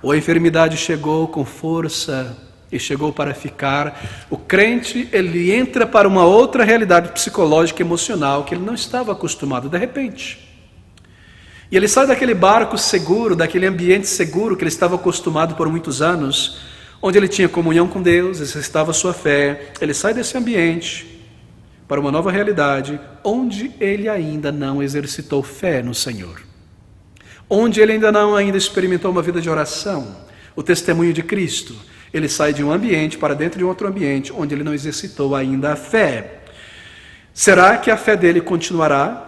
ou a enfermidade chegou com força e chegou para ficar. O crente, ele entra para uma outra realidade psicológica e emocional que ele não estava acostumado de repente. E ele sai daquele barco seguro, daquele ambiente seguro que ele estava acostumado por muitos anos, onde ele tinha comunhão com Deus, exercitava a sua fé. Ele sai desse ambiente para uma nova realidade, onde ele ainda não exercitou fé no Senhor. Onde ele ainda não experimentou uma vida de oração, o testemunho de Cristo. Ele sai de um ambiente para dentro de outro ambiente, onde ele não exercitou ainda a fé. Será que a fé dele continuará?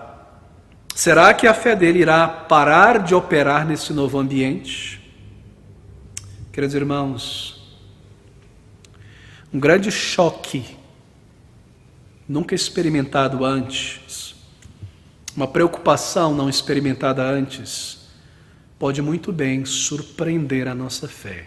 Será que a fé dele irá parar de operar nesse novo ambiente? Queridos irmãos, um grande choque, nunca experimentado antes, uma preocupação não experimentada antes, pode muito bem surpreender a nossa fé,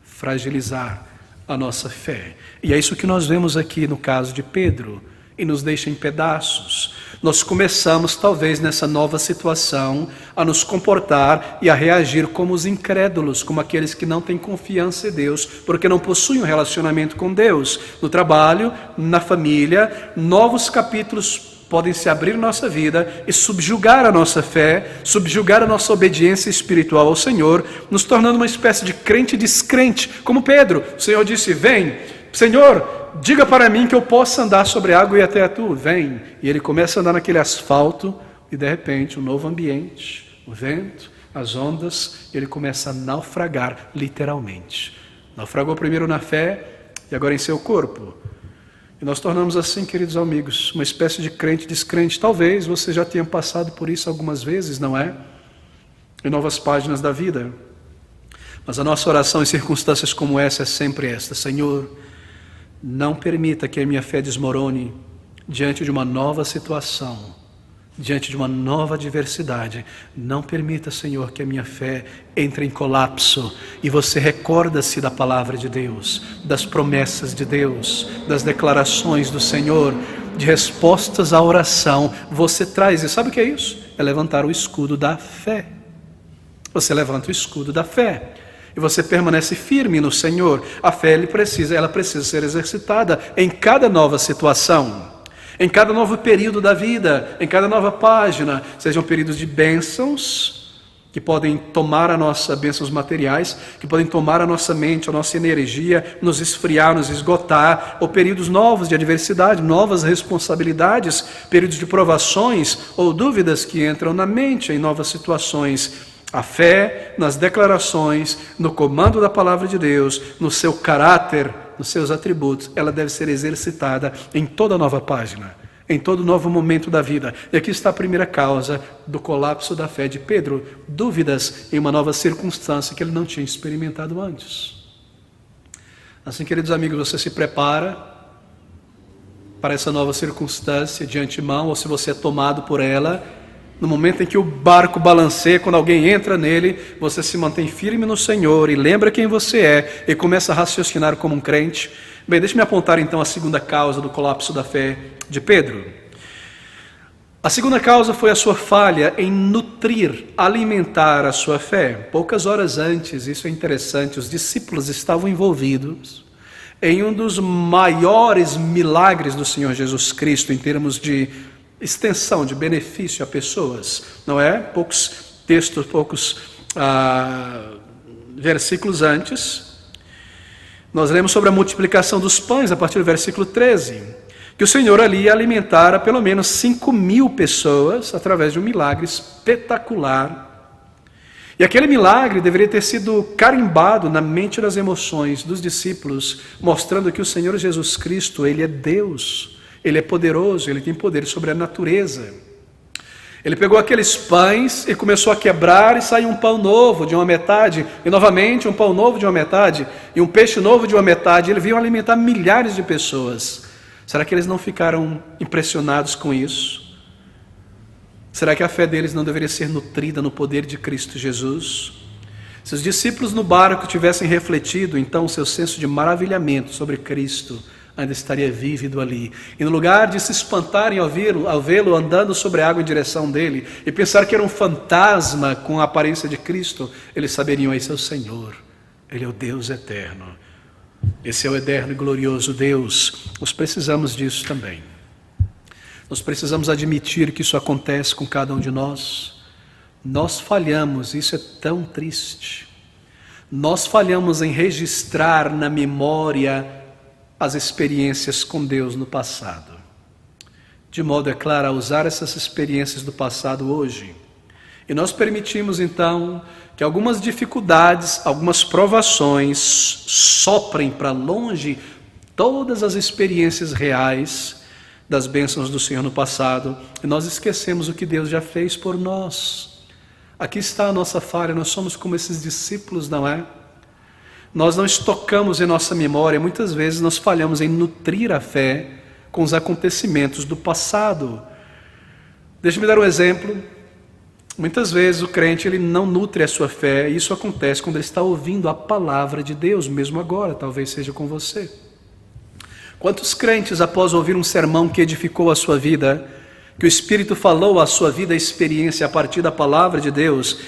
fragilizar a nossa fé. E é isso que nós vemos aqui no caso de Pedro, e nos deixa em pedaços. Nós começamos, talvez, nessa nova situação, a nos comportar e a reagir como os incrédulos, como aqueles que não têm confiança em Deus, porque não possuem um relacionamento com Deus. No trabalho, na família, novos capítulos podem se abrir em nossa vida e subjugar a nossa fé, subjugar a nossa obediência espiritual ao Senhor, nos tornando uma espécie de crente descrente, como Pedro. O Senhor disse: vem, Senhor, diga para mim que eu possa andar sobre a água e até tu, vem. E ele começa a andar naquele asfalto e de repente um novo ambiente, o vento, as ondas, e ele começa a naufragar literalmente. Naufragou primeiro na fé e agora em seu corpo. E nós tornamos assim, queridos amigos, uma espécie de crente descrente. Talvez você já tenha passado por isso algumas vezes, não é? Em novas páginas da vida. Mas a nossa oração em circunstâncias como essa é sempre esta: Senhor, não permita que a minha fé desmorone diante de uma nova situação, diante de uma nova adversidade. Não permita, Senhor, que a minha fé entre em colapso. E você recorda-se da palavra de Deus, das promessas de Deus, das declarações do Senhor, de respostas à oração. Você traz, e sabe o que é isso? É levantar o escudo da fé. Você levanta o escudo da fé. E você permanece firme no Senhor. A fé ela precisa ser exercitada em cada nova situação, em cada novo período da vida, em cada nova página. Sejam períodos de bênçãos, que podem tomar a nossa, bênçãos materiais, que podem tomar a nossa mente, a nossa energia, nos esfriar, nos esgotar, ou períodos novos de adversidade, novas responsabilidades, períodos de provações ou dúvidas que entram na mente em novas situações. A fé nas declarações, no comando da palavra de Deus, no seu caráter, nos seus atributos, ela deve ser exercitada em toda nova página, em todo novo momento da vida. E aqui está a primeira causa do colapso da fé de Pedro: dúvidas em uma nova circunstância que ele não tinha experimentado antes. Assim, queridos amigos, você se prepara para essa nova circunstância de antemão, ou se você é tomado por ela, no momento em que o barco balanceia, quando alguém entra nele, você se mantém firme no Senhor e lembra quem você é e começa a raciocinar como um crente. Bem, deixe-me apontar então a segunda causa do colapso da fé de Pedro. A segunda causa foi a sua falha em nutrir, alimentar a sua fé. Poucas horas antes, isso é interessante, os discípulos estavam envolvidos em um dos maiores milagres do Senhor Jesus Cristo em termos de extensão de benefício a pessoas, não é? Poucos textos, poucos versículos antes, nós lemos sobre a multiplicação dos pães a partir do versículo 13, que o Senhor ali ia alimentar a pelo menos 5.000 pessoas através de um milagre espetacular. E aquele milagre deveria ter sido carimbado na mente e nas emoções dos discípulos, mostrando que o Senhor Jesus Cristo, Ele é Deus. Ele é poderoso, Ele tem poder sobre a natureza. Ele pegou aqueles pães e começou a quebrar e saiu um pão novo de uma metade, e novamente um pão novo de uma metade, e um peixe novo de uma metade. Ele veio alimentar milhares de pessoas. Será que eles não ficaram impressionados com isso? Será que a fé deles não deveria ser nutrida no poder de Cristo Jesus? Se os discípulos no barco tivessem refletido, então, o seu senso de maravilhamento sobre Cristo ainda estaria vívido ali. E no lugar de se espantarem ao vê-lo andando sobre a água em direção dele, e pensar que era um fantasma com a aparência de Cristo, eles saberiam: esse é o Senhor, Ele é o Deus eterno, esse é o eterno e glorioso Deus. Nós precisamos disso também. Nós precisamos admitir que isso acontece com cada um de nós. Nós falhamos, isso é tão triste. Nós falhamos em registrar na memória as experiências com Deus no passado, de modo, é claro, a usar essas experiências do passado hoje. E nós permitimos então que algumas dificuldades, algumas provações soprem para longe todas as experiências reais das bênçãos do Senhor no passado, e nós esquecemos o que Deus já fez por nós. Aqui está a nossa falha, nós somos como esses discípulos, não é? Nós não estocamos em nossa memória, muitas vezes nós falhamos em nutrir a fé com os acontecimentos do passado. Deixa-me dar um exemplo. Muitas vezes o crente ele não nutre a sua fé, e isso acontece quando ele está ouvindo a palavra de Deus, mesmo agora, talvez seja com você. Quantos crentes, após ouvir um sermão que edificou a sua vida, que o Espírito falou a sua vida, a experiência a partir da palavra de Deus,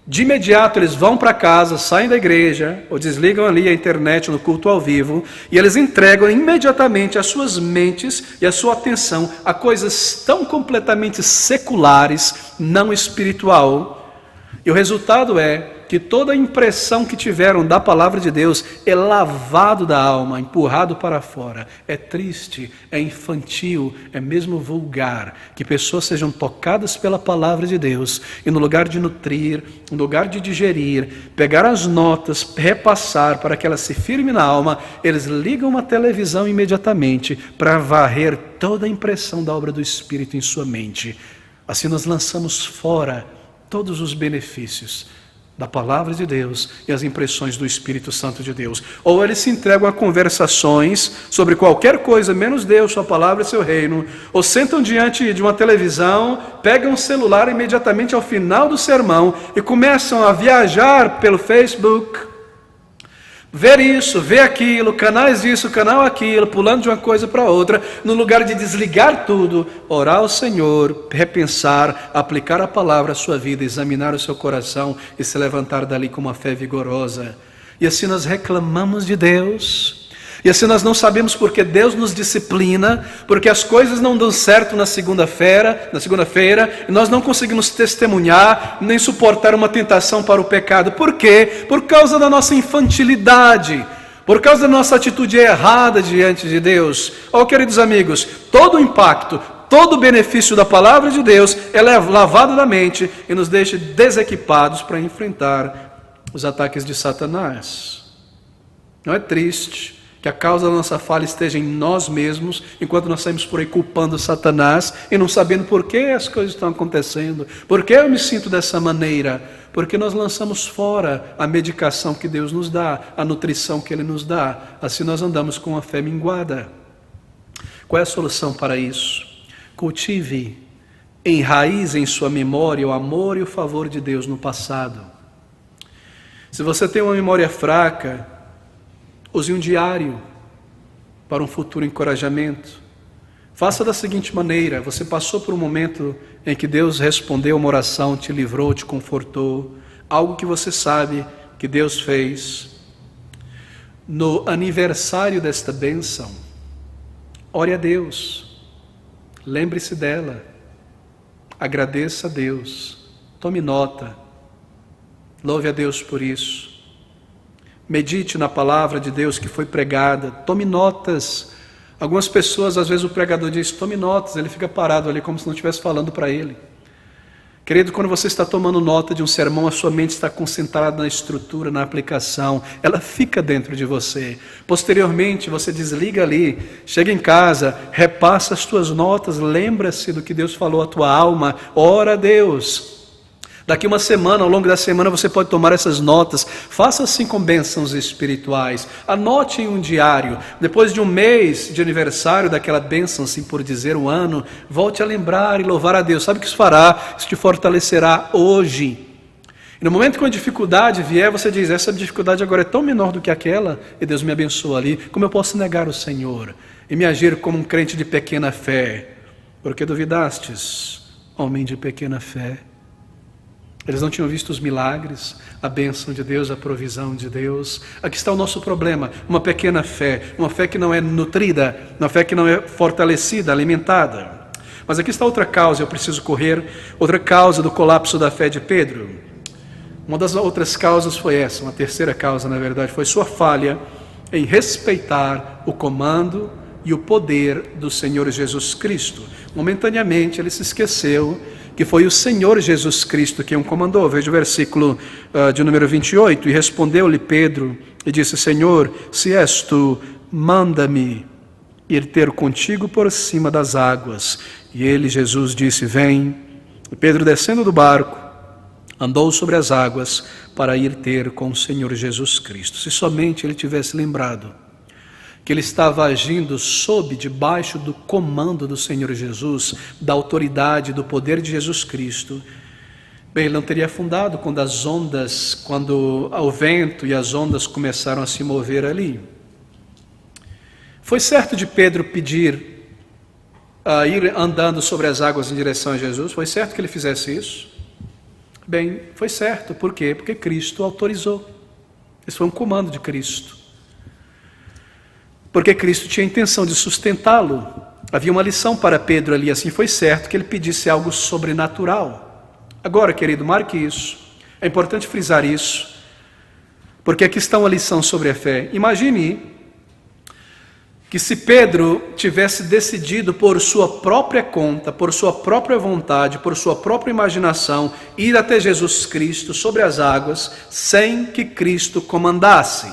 de imediato eles vão para casa, saem da igreja, ou desligam ali a internet no culto ao vivo, e eles entregam imediatamente as suas mentes e a sua atenção a coisas tão completamente seculares, não espiritual. E o resultado é que toda a impressão que tiveram da palavra de Deus é lavado da alma, empurrado para fora. É triste, é infantil, é mesmo vulgar que pessoas sejam tocadas pela palavra de Deus e no lugar de nutrir, no lugar de digerir, pegar as notas, repassar para que elas se firmem na alma, eles ligam uma televisão imediatamente para varrer toda a impressão da obra do Espírito em sua mente. Assim nós lançamos fora todos os benefícios da palavra de Deus e as impressões do Espírito Santo de Deus. Ou eles se entregam a conversações sobre qualquer coisa, menos Deus, sua palavra e seu reino, ou sentam diante de uma televisão, pegam o celular imediatamente ao final do sermão e começam a viajar pelo Facebook, ver isso, ver aquilo, canais isso, canal aquilo, pulando de uma coisa para outra, no lugar de desligar tudo, orar ao Senhor, repensar, aplicar a palavra à sua vida, examinar o seu coração e se levantar dali com uma fé vigorosa. E assim nós reclamamos de Deus, e assim nós não sabemos porque Deus nos disciplina, porque as coisas não dão certo na segunda-feira, e nós não conseguimos testemunhar, nem suportar uma tentação para o pecado. Por quê? Por causa da nossa infantilidade, por causa da nossa atitude errada diante de Deus. Oh, queridos amigos, todo o impacto, todo o benefício da palavra de Deus é lavado da mente e nos deixa desequipados para enfrentar os ataques de Satanás. Não é triste que a causa da nossa falha esteja em nós mesmos, enquanto nós saímos por aí culpando Satanás e não sabendo por que as coisas estão acontecendo, por que eu me sinto dessa maneira? Porque nós lançamos fora a medicação que Deus nos dá, a nutrição que Ele nos dá. Assim nós andamos com a fé minguada. Qual é a solução para isso? Cultive, enraize em sua memória o amor e o favor de Deus no passado. Se você tem uma memória fraca, use um diário para um futuro encorajamento. Faça da seguinte maneira: você passou por um momento em que Deus respondeu uma oração, te livrou, te confortou, algo que você sabe que Deus fez. No aniversário desta bênção, ore a Deus, lembre-se dela, agradeça a Deus, tome nota, louve a Deus por isso. Medite na palavra de Deus que foi pregada, tome notas. Algumas pessoas, às vezes o pregador diz, tome notas, ele fica parado ali como se não estivesse falando para ele. Querido, quando você está tomando nota de um sermão, a sua mente está concentrada na estrutura, na aplicação, ela fica dentro de você. Posteriormente, você desliga ali, chega em casa, repassa as suas notas, lembra-se do que Deus falou à tua alma, ora a Deus. Daqui uma semana, ao longo da semana, você pode tomar essas notas. Faça assim com bênçãos espirituais. Anote em um diário. Depois de um mês de aniversário daquela bênção, assim por dizer, um ano, volte a lembrar e louvar a Deus. Sabe o que isso fará? Isso te fortalecerá hoje. E no momento que uma dificuldade vier, você diz, essa dificuldade agora é tão menor do que aquela, e Deus me abençoa ali. Como eu posso negar o Senhor e me agir como um crente de pequena fé? Porque duvidastes, homem de pequena fé. Eles não tinham visto os milagres, a bênção de Deus, a provisão de Deus. Aqui está o nosso problema, uma pequena fé, uma fé que não é nutrida, uma fé que não é fortalecida, alimentada. Mas aqui está outra causa, eu preciso correr, outra causa do colapso da fé de Pedro. Uma das outras causas foi essa, uma terceira causa na verdade, foi sua falha em respeitar o comando e o poder do Senhor Jesus Cristo. Momentaneamente ele se esqueceu que foi o Senhor Jesus Cristo quem o comandou. Veja o versículo de número 28. E respondeu-lhe Pedro e disse: Senhor, se és tu, manda-me ir ter contigo por cima das águas. E ele, Jesus, disse: vem. E Pedro, descendo do barco, andou sobre as águas para ir ter com o Senhor Jesus Cristo. Se somente ele tivesse lembrado que ele estava agindo debaixo do comando do Senhor Jesus, da autoridade, do poder de Jesus Cristo, bem, ele não teria afundado quando o vento e as ondas começaram a se mover ali. Foi certo de Pedro pedir a ir andando sobre as águas em direção a Jesus? Foi certo que ele fizesse isso? Bem, foi certo. Por quê? Porque Cristo autorizou. Esse foi um comando de Cristo. Porque Cristo tinha a intenção de sustentá-lo. Havia uma lição para Pedro ali, assim foi certo que ele pedisse algo sobrenatural. Agora, querido, marque isso. É importante frisar isso, porque aqui está uma lição sobre a fé. Imagine que se Pedro tivesse decidido por sua própria conta, por sua própria vontade, por sua própria imaginação, ir até Jesus Cristo sobre as águas, sem que Cristo comandasse.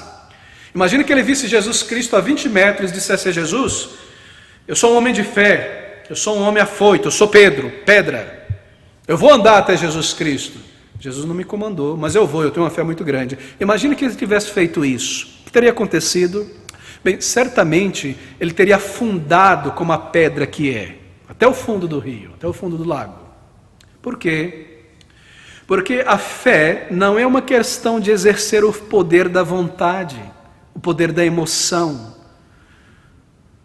Imagine que ele visse Jesus Cristo a 20 metros e dissesse a Jesus: eu sou um homem de fé, eu sou um homem afoito, eu sou Pedro, pedra, eu vou andar até Jesus Cristo. Jesus não me comandou, mas eu vou, eu tenho uma fé muito grande. Imagine que ele tivesse feito isso. O que teria acontecido? Bem, certamente ele teria afundado como a pedra que é, até o fundo do rio, até o fundo do lago. Por quê? Porque a fé não é uma questão de exercer o poder da vontade, o poder da emoção,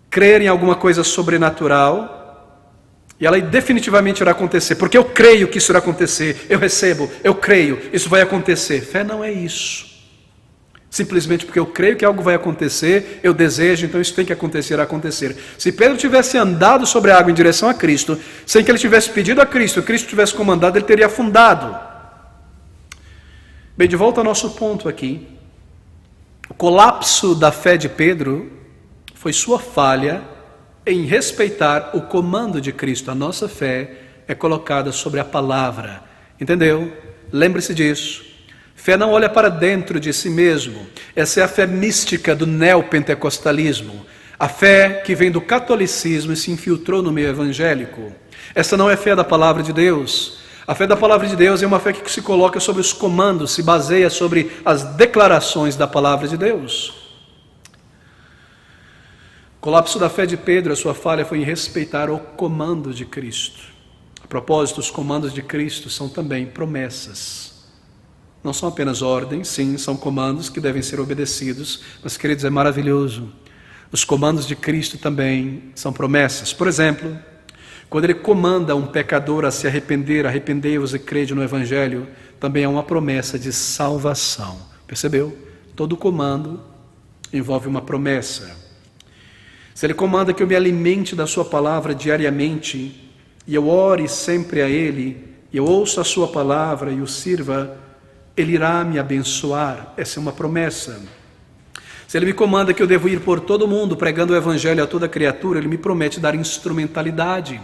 crer em alguma coisa sobrenatural, e ela definitivamente irá acontecer, porque eu creio que isso irá acontecer, eu recebo, eu creio, isso vai acontecer. Fé não é isso. Simplesmente porque eu creio que algo vai acontecer, eu desejo, então isso tem que acontecer, irá acontecer. Se Pedro tivesse andado sobre a água em direção a Cristo, sem que ele tivesse pedido a Cristo, Cristo tivesse comandado, ele teria afundado. Bem, de volta ao nosso ponto aqui. O colapso da fé de Pedro foi sua falha em respeitar o comando de Cristo. A nossa fé é colocada sobre a palavra. Entendeu? Lembre-se disso. Fé não olha para dentro de si mesmo. Essa é a fé mística do neopentecostalismo. A fé que vem do catolicismo e se infiltrou no meio evangélico. Essa não é fé da palavra de Deus. A fé da palavra de Deus é uma fé que se coloca sobre os comandos, se baseia sobre as declarações da palavra de Deus. O colapso da fé de Pedro, a sua falha foi em respeitar o comando de Cristo. A propósito, os comandos de Cristo são também promessas. Não são apenas ordens, sim, são comandos que devem ser obedecidos, mas, queridos, é maravilhoso. Os comandos de Cristo também são promessas. Por exemplo, quando ele comanda um pecador a se arrepender, arrependei-vos e crede no Evangelho, também é uma promessa de salvação. Percebeu? Todo comando envolve uma promessa. Se ele comanda que eu me alimente da sua palavra diariamente, e eu ore sempre a ele, e eu ouço a sua palavra e o sirva, ele irá me abençoar. Essa é uma promessa. Se ele me comanda que eu devo ir por todo mundo pregando o Evangelho a toda criatura, ele me promete dar instrumentalidade.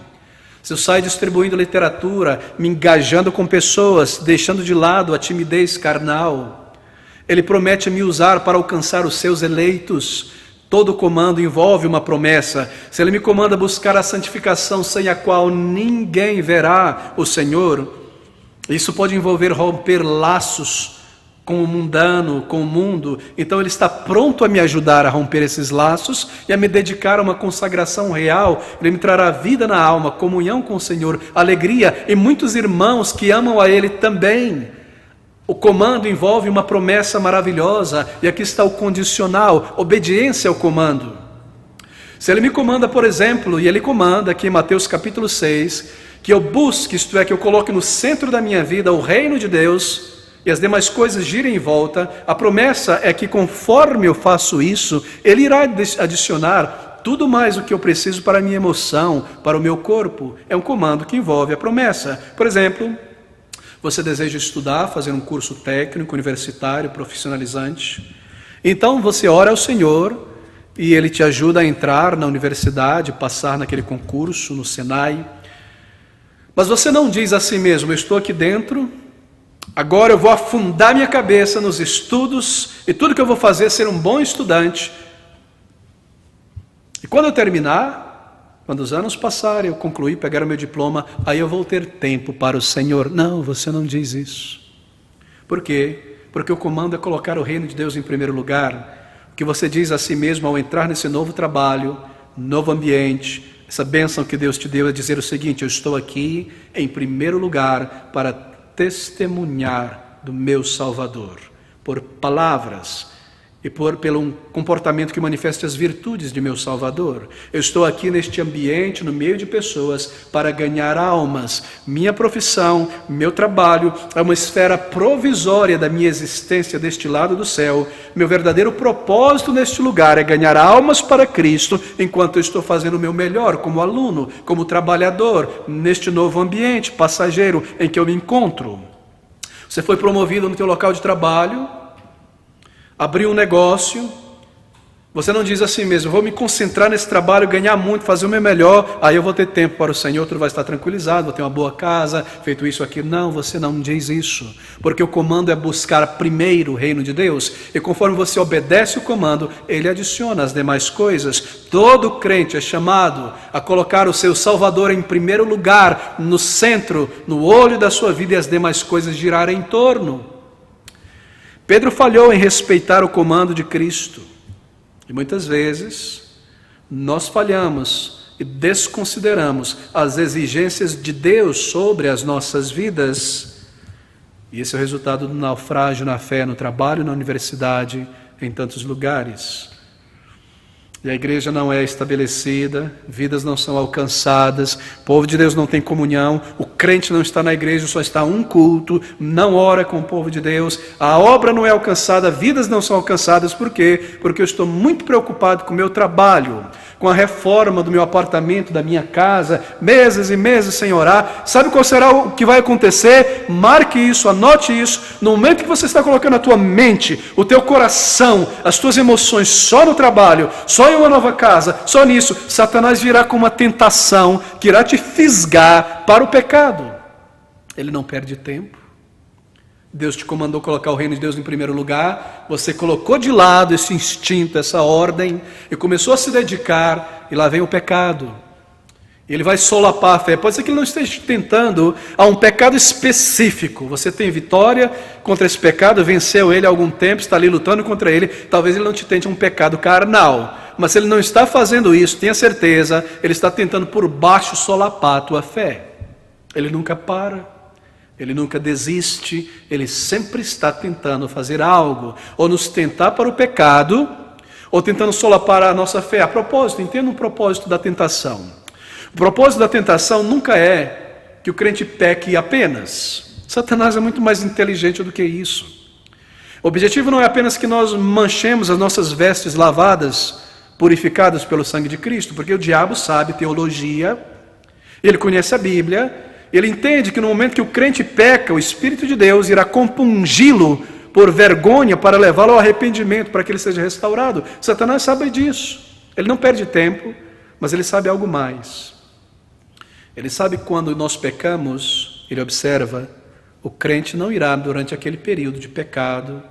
Se eu saio distribuindo literatura, me engajando com pessoas, deixando de lado a timidez carnal, ele promete me usar para alcançar os seus eleitos. Todo comando envolve uma promessa. Se ele me comanda buscar a santificação sem a qual ninguém verá o Senhor, isso pode envolver romper laços com o mundano, com o mundo. Então ele está pronto a me ajudar a romper esses laços e a me dedicar a uma consagração real. Ele me trará vida na alma, comunhão com o Senhor, alegria e muitos irmãos que amam a Ele também. O comando envolve uma promessa maravilhosa, e aqui está o condicional, obediência ao comando. Se Ele me comanda, por exemplo, e Ele comanda aqui em Mateus capítulo 6, que eu busque, isto é, que eu coloque no centro da minha vida o reino de Deus, e as demais coisas girem em volta, a promessa é que conforme eu faço isso, Ele irá adicionar tudo mais o que eu preciso para a minha emoção, para o meu corpo. É um comando que envolve a promessa. Por exemplo, você deseja estudar, fazer um curso técnico, universitário, profissionalizante. Então você ora ao Senhor e Ele te ajuda a entrar na universidade, passar naquele concurso, no Senai. Mas você não diz a si mesmo: eu estou aqui dentro, agora eu vou afundar minha cabeça nos estudos e tudo que eu vou fazer é ser um bom estudante. E quando eu terminar, quando os anos passarem, eu concluir, pegar o meu diploma, aí eu vou ter tempo para o Senhor. Não, você não diz isso. Por quê? Porque o comando é colocar o reino de Deus em primeiro lugar. O que você diz a si mesmo ao entrar nesse novo trabalho, novo ambiente, essa bênção que Deus te deu é dizer o seguinte: eu estou aqui em primeiro lugar para testemunhar do meu Salvador, por palavras e pelo um comportamento que manifeste as virtudes de meu Salvador. Eu estou aqui neste ambiente, no meio de pessoas, para ganhar almas. Minha profissão, meu trabalho é uma esfera provisória da minha existência deste lado do céu. Meu verdadeiro propósito neste lugar é ganhar almas para Cristo, enquanto eu estou fazendo o meu melhor como aluno, como trabalhador, neste novo ambiente passageiro em que eu me encontro. Você foi promovido no teu local de trabalho, abriu um negócio, você não diz a si mesmo: vou me concentrar nesse trabalho, ganhar muito, fazer o meu melhor, aí eu vou ter tempo para o Senhor, tudo vai estar tranquilizado, vou ter uma boa casa, feito isso aqui. Não, você não diz isso, porque o comando é buscar primeiro o reino de Deus, e conforme você obedece o comando, Ele adiciona as demais coisas. Todo crente é chamado a colocar o seu Salvador em primeiro lugar, no centro, no olho da sua vida, e as demais coisas girarem em torno. Pedro falhou em respeitar o comando de Cristo. E muitas vezes nós falhamos e desconsideramos as exigências de Deus sobre as nossas vidas. E esse é o resultado do naufrágio na fé, no trabalho, na universidade, em tantos lugares. E a igreja não é estabelecida, vidas não são alcançadas, o povo de Deus não tem comunhão, o crente não está na igreja, só está um culto, não ora com o povo de Deus, a obra não é alcançada, vidas não são alcançadas. Por quê? Porque eu estou muito preocupado com o meu trabalho, com a reforma do meu apartamento, da minha casa, meses e meses sem orar. Sabe qual será o que vai acontecer? Marque isso, anote isso. No momento que você está colocando a tua mente, o teu coração, as tuas emoções só no trabalho, só em uma nova casa, só nisso, Satanás virá com uma tentação que irá te fisgar para o pecado. Ele não perde tempo. Deus te comandou colocar o reino de Deus em primeiro lugar, você colocou de lado esse instinto, essa ordem, e começou a se dedicar, e lá vem o pecado. Ele vai solapar a fé. Pode ser que ele não esteja tentando a um pecado específico. Você tem vitória contra esse pecado, venceu ele há algum tempo, está ali lutando contra ele. Talvez ele não te tente um pecado carnal, mas se ele não está fazendo isso, tenha certeza, ele está tentando por baixo solapar a tua fé. Ele nunca para. Ele nunca desiste, ele sempre está tentando fazer algo, ou nos tentar para o pecado, ou tentando solapar a nossa fé. A propósito, entenda o propósito da tentação. O propósito da tentação nunca é que o crente peque apenas. Satanás é muito mais inteligente do que isso. O objetivo não é apenas que nós manchemos as nossas vestes lavadas, purificadas pelo sangue de Cristo, porque o diabo sabe teologia, ele conhece a Bíblia. Ele entende que no momento que o crente peca, o Espírito de Deus irá compungi-lo por vergonha para levá-lo ao arrependimento, para que ele seja restaurado. Satanás sabe disso. Ele não perde tempo, mas ele sabe algo mais. Ele sabe que quando nós pecamos, ele observa, o crente não irá durante aquele período de pecado,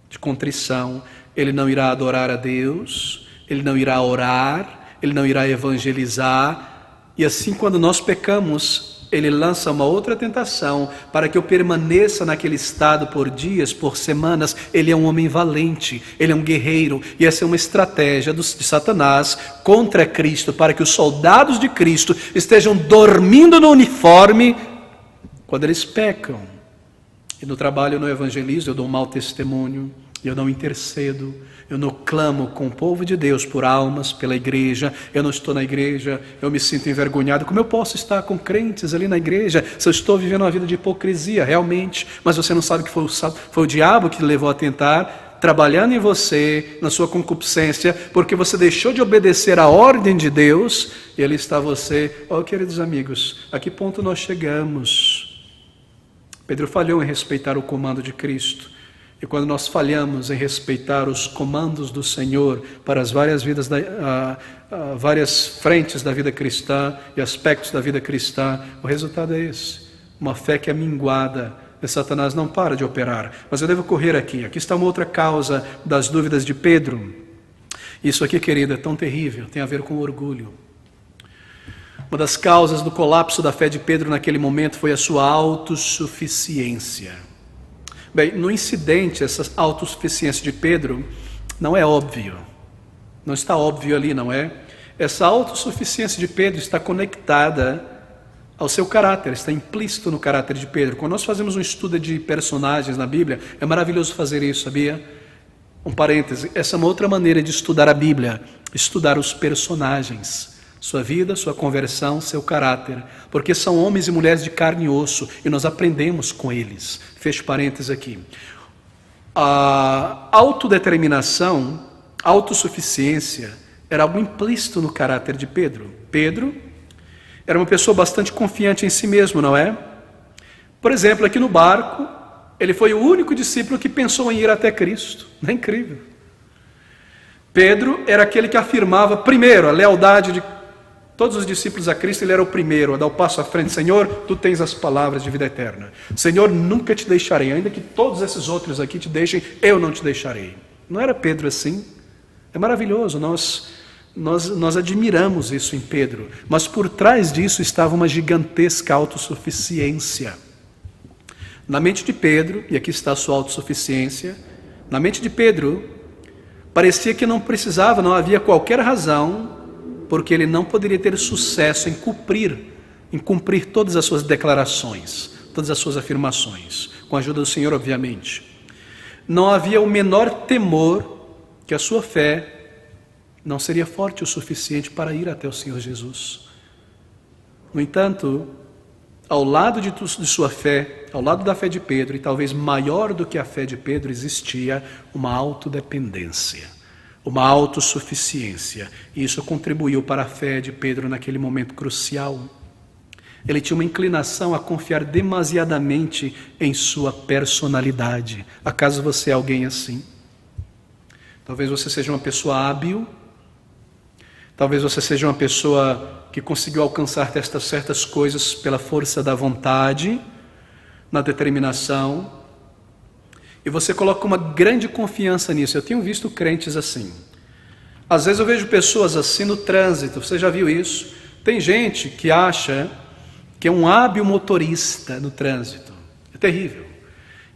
de contrição, ele não irá adorar a Deus, ele não irá orar, ele não irá evangelizar. E assim, quando nós pecamos, ele lança uma outra tentação para que eu permaneça naquele estado por dias, por semanas. Ele é um homem valente, ele é um guerreiro, e essa é uma estratégia de Satanás contra Cristo, para que os soldados de Cristo estejam dormindo no uniforme quando eles pecam. E no trabalho eu não evangelizo, eu dou um mau testemunho, eu não intercedo, eu não clamo com o povo de Deus por almas, pela igreja. Eu não estou na igreja, eu me sinto envergonhado. Como eu posso estar com crentes ali na igreja se eu estou vivendo uma vida de hipocrisia, realmente? Mas você não sabe que foi o diabo que levou a tentar, trabalhando em você, na sua concupiscência, porque você deixou de obedecer a ordem de Deus, e ali está você. Oh, queridos amigos, a que ponto nós chegamos? Pedro falhou em respeitar o comando de Cristo. E quando nós falhamos em respeitar os comandos do Senhor para as várias várias frentes da vida cristã e aspectos da vida cristã, o resultado é esse: uma fé que é minguada, e Satanás não para de operar. Mas eu devo correr aqui. Aqui está uma outra causa das dúvidas de Pedro. Isso aqui, querido, é tão terrível, tem a ver com orgulho. Uma das causas do colapso da fé de Pedro naquele momento foi a sua autossuficiência. Bem, no incidente, essa autossuficiência de Pedro não é óbvio. Não está óbvio ali, não é? Essa autossuficiência de Pedro está conectada ao seu caráter, está implícito no caráter de Pedro. Quando nós fazemos um estudo de personagens na Bíblia, é maravilhoso fazer isso, sabia? Um parêntese, essa é uma outra maneira de estudar a Bíblia, estudar os personagens. Sua vida, sua conversão, seu caráter, porque são homens e mulheres de carne e osso, e nós aprendemos com eles. Fecho parênteses aqui. A autodeterminação, autossuficiência, era algo implícito no caráter de Pedro. Pedro era uma pessoa bastante confiante em si mesmo, não é? Por exemplo, aqui no barco, ele foi o único discípulo que pensou em ir até Cristo. Não é incrível? Pedro era aquele que afirmava, primeiro, a lealdade de todos os discípulos a Cristo. Ele era o primeiro a dar o passo à frente. Senhor, tu tens as palavras de vida eterna. Senhor, nunca te deixarei. Ainda que todos esses outros aqui te deixem, eu não te deixarei. Não era Pedro assim? É maravilhoso, nós admiramos isso em Pedro. Mas por trás disso estava uma gigantesca autossuficiência. Na mente de Pedro, e aqui está a sua autossuficiência, na mente de Pedro, parecia que não havia qualquer razão porque ele não poderia ter sucesso em cumprir todas as suas declarações, todas as suas afirmações, com a ajuda do Senhor, obviamente. Não havia o menor temor que a sua fé não seria forte o suficiente para ir até o Senhor Jesus. No entanto, ao lado de sua fé, ao lado da fé de Pedro, e talvez maior do que a fé de Pedro, existia uma autodependência, uma autossuficiência, e isso contribuiu para a fé de Pedro naquele momento crucial. Ele tinha uma inclinação a confiar demasiadamente em sua personalidade. Acaso você é alguém assim? Talvez você seja uma pessoa hábil, talvez você seja uma pessoa que conseguiu alcançar estas certas coisas pela força da vontade, na determinação, e você coloca uma grande confiança nisso. Eu tenho visto crentes assim. Às vezes eu vejo pessoas assim no trânsito, você já viu isso? Tem gente que acha que é um hábil motorista no trânsito. É terrível.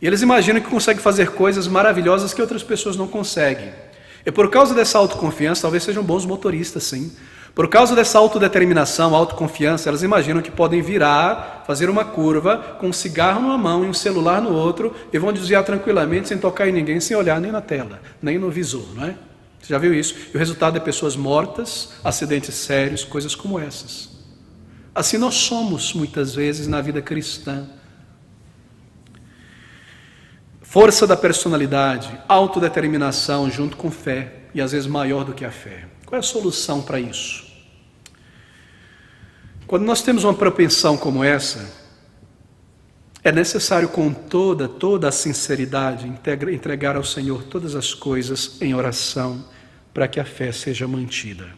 E eles imaginam que conseguem fazer coisas maravilhosas que outras pessoas não conseguem. E por causa dessa autoconfiança, talvez sejam bons motoristas, sim. Por causa dessa autodeterminação, autoconfiança, elas imaginam que podem virar, fazer uma curva, com um cigarro numa mão e um celular no outro, e vão desviar tranquilamente, sem tocar em ninguém, sem olhar nem na tela, nem no visor, não é? Você já viu isso? E o resultado é pessoas mortas, acidentes sérios, coisas como essas. Assim nós somos, muitas vezes, na vida cristã. Força da personalidade, autodeterminação junto com fé, e às vezes maior do que a fé. Qual é a solução para isso? Quando nós temos uma propensão como essa, é necessário com toda a sinceridade entregar ao Senhor todas as coisas em oração para que a fé seja mantida.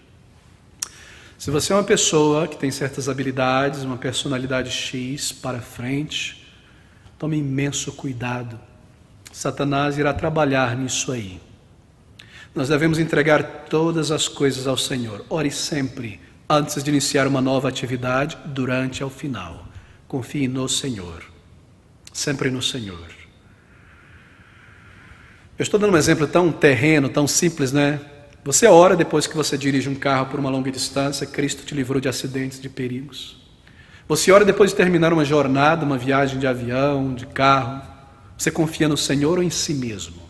Se você é uma pessoa que tem certas habilidades, uma personalidade X para frente, tome imenso cuidado. Satanás irá trabalhar nisso aí. Nós devemos entregar todas as coisas ao Senhor. Ore sempre, antes de iniciar uma nova atividade, durante e ao final. Confie no Senhor. Sempre no Senhor. Eu estou dando um exemplo tão terreno, tão simples, né? Você ora depois que você dirige um carro por uma longa distância, Cristo te livrou de acidentes, de perigos. Você ora depois de terminar uma jornada, uma viagem de avião, de carro. Você confia no Senhor ou em si mesmo?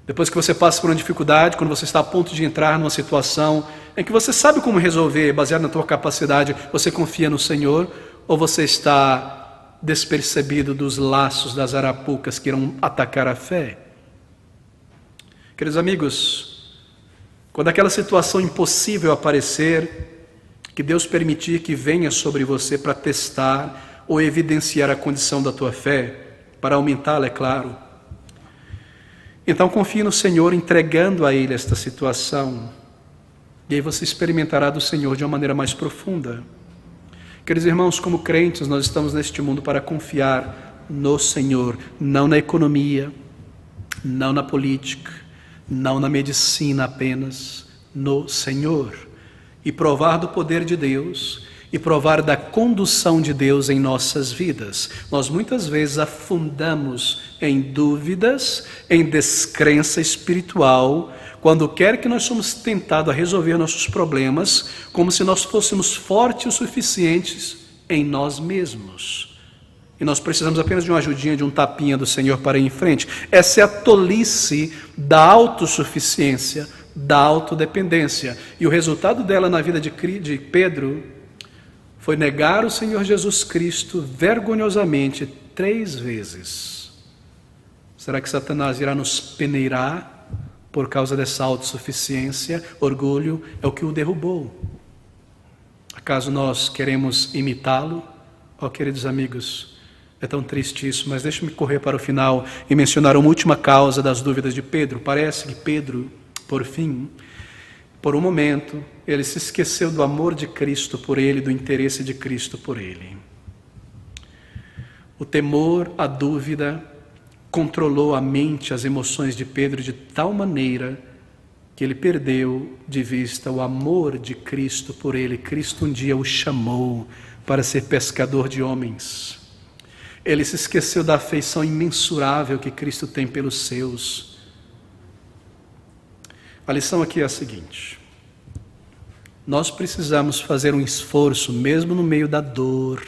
Depois que você passa por uma dificuldade, quando você está a ponto de entrar numa situação em que você sabe como resolver, baseado na tua capacidade, você confia no Senhor, ou você está despercebido dos laços das arapucas que irão atacar a fé? Queridos amigos, quando aquela situação impossível aparecer, que Deus permitir que venha sobre você para testar ou evidenciar a condição da tua fé, para aumentá-la, é claro, Então confie no Senhor, entregando a Ele esta situação. E aí você experimentará do Senhor de uma maneira mais profunda. Queridos irmãos, como crentes, nós estamos neste mundo para confiar no Senhor, não na economia, não na política, não na medicina apenas, no Senhor. E provar do poder de Deus e provar da condução de Deus em nossas vidas. Nós muitas vezes afundamos em dúvidas, em descrença espiritual, quando quer que nós somos tentados a resolver nossos problemas, como se nós fôssemos fortes o suficientes em nós mesmos. E nós precisamos apenas de uma ajudinha, de um tapinha do Senhor para ir em frente. Essa é a tolice da autossuficiência, da autodependência. E o resultado dela na vida de Pedro foi negar o Senhor Jesus Cristo vergonhosamente 3 vezes. Será que Satanás irá nos peneirar por causa dessa autossuficiência? Orgulho é o que o derrubou. Acaso nós queremos imitá-lo? Oh, queridos amigos, é tão triste isso, mas deixe-me correr para o final e mencionar uma última causa das dúvidas de Pedro. Parece que Pedro, por fim, por um momento, ele se esqueceu do amor de Cristo por ele, do interesse de Cristo por ele. O temor, a dúvida, controlou a mente, as emoções de Pedro de tal maneira que ele perdeu de vista o amor de Cristo por ele. Cristo um dia o chamou para ser pescador de homens. Ele se esqueceu da afeição imensurável que Cristo tem pelos seus. A lição aqui é a seguinte: nós precisamos fazer um esforço, mesmo no meio da dor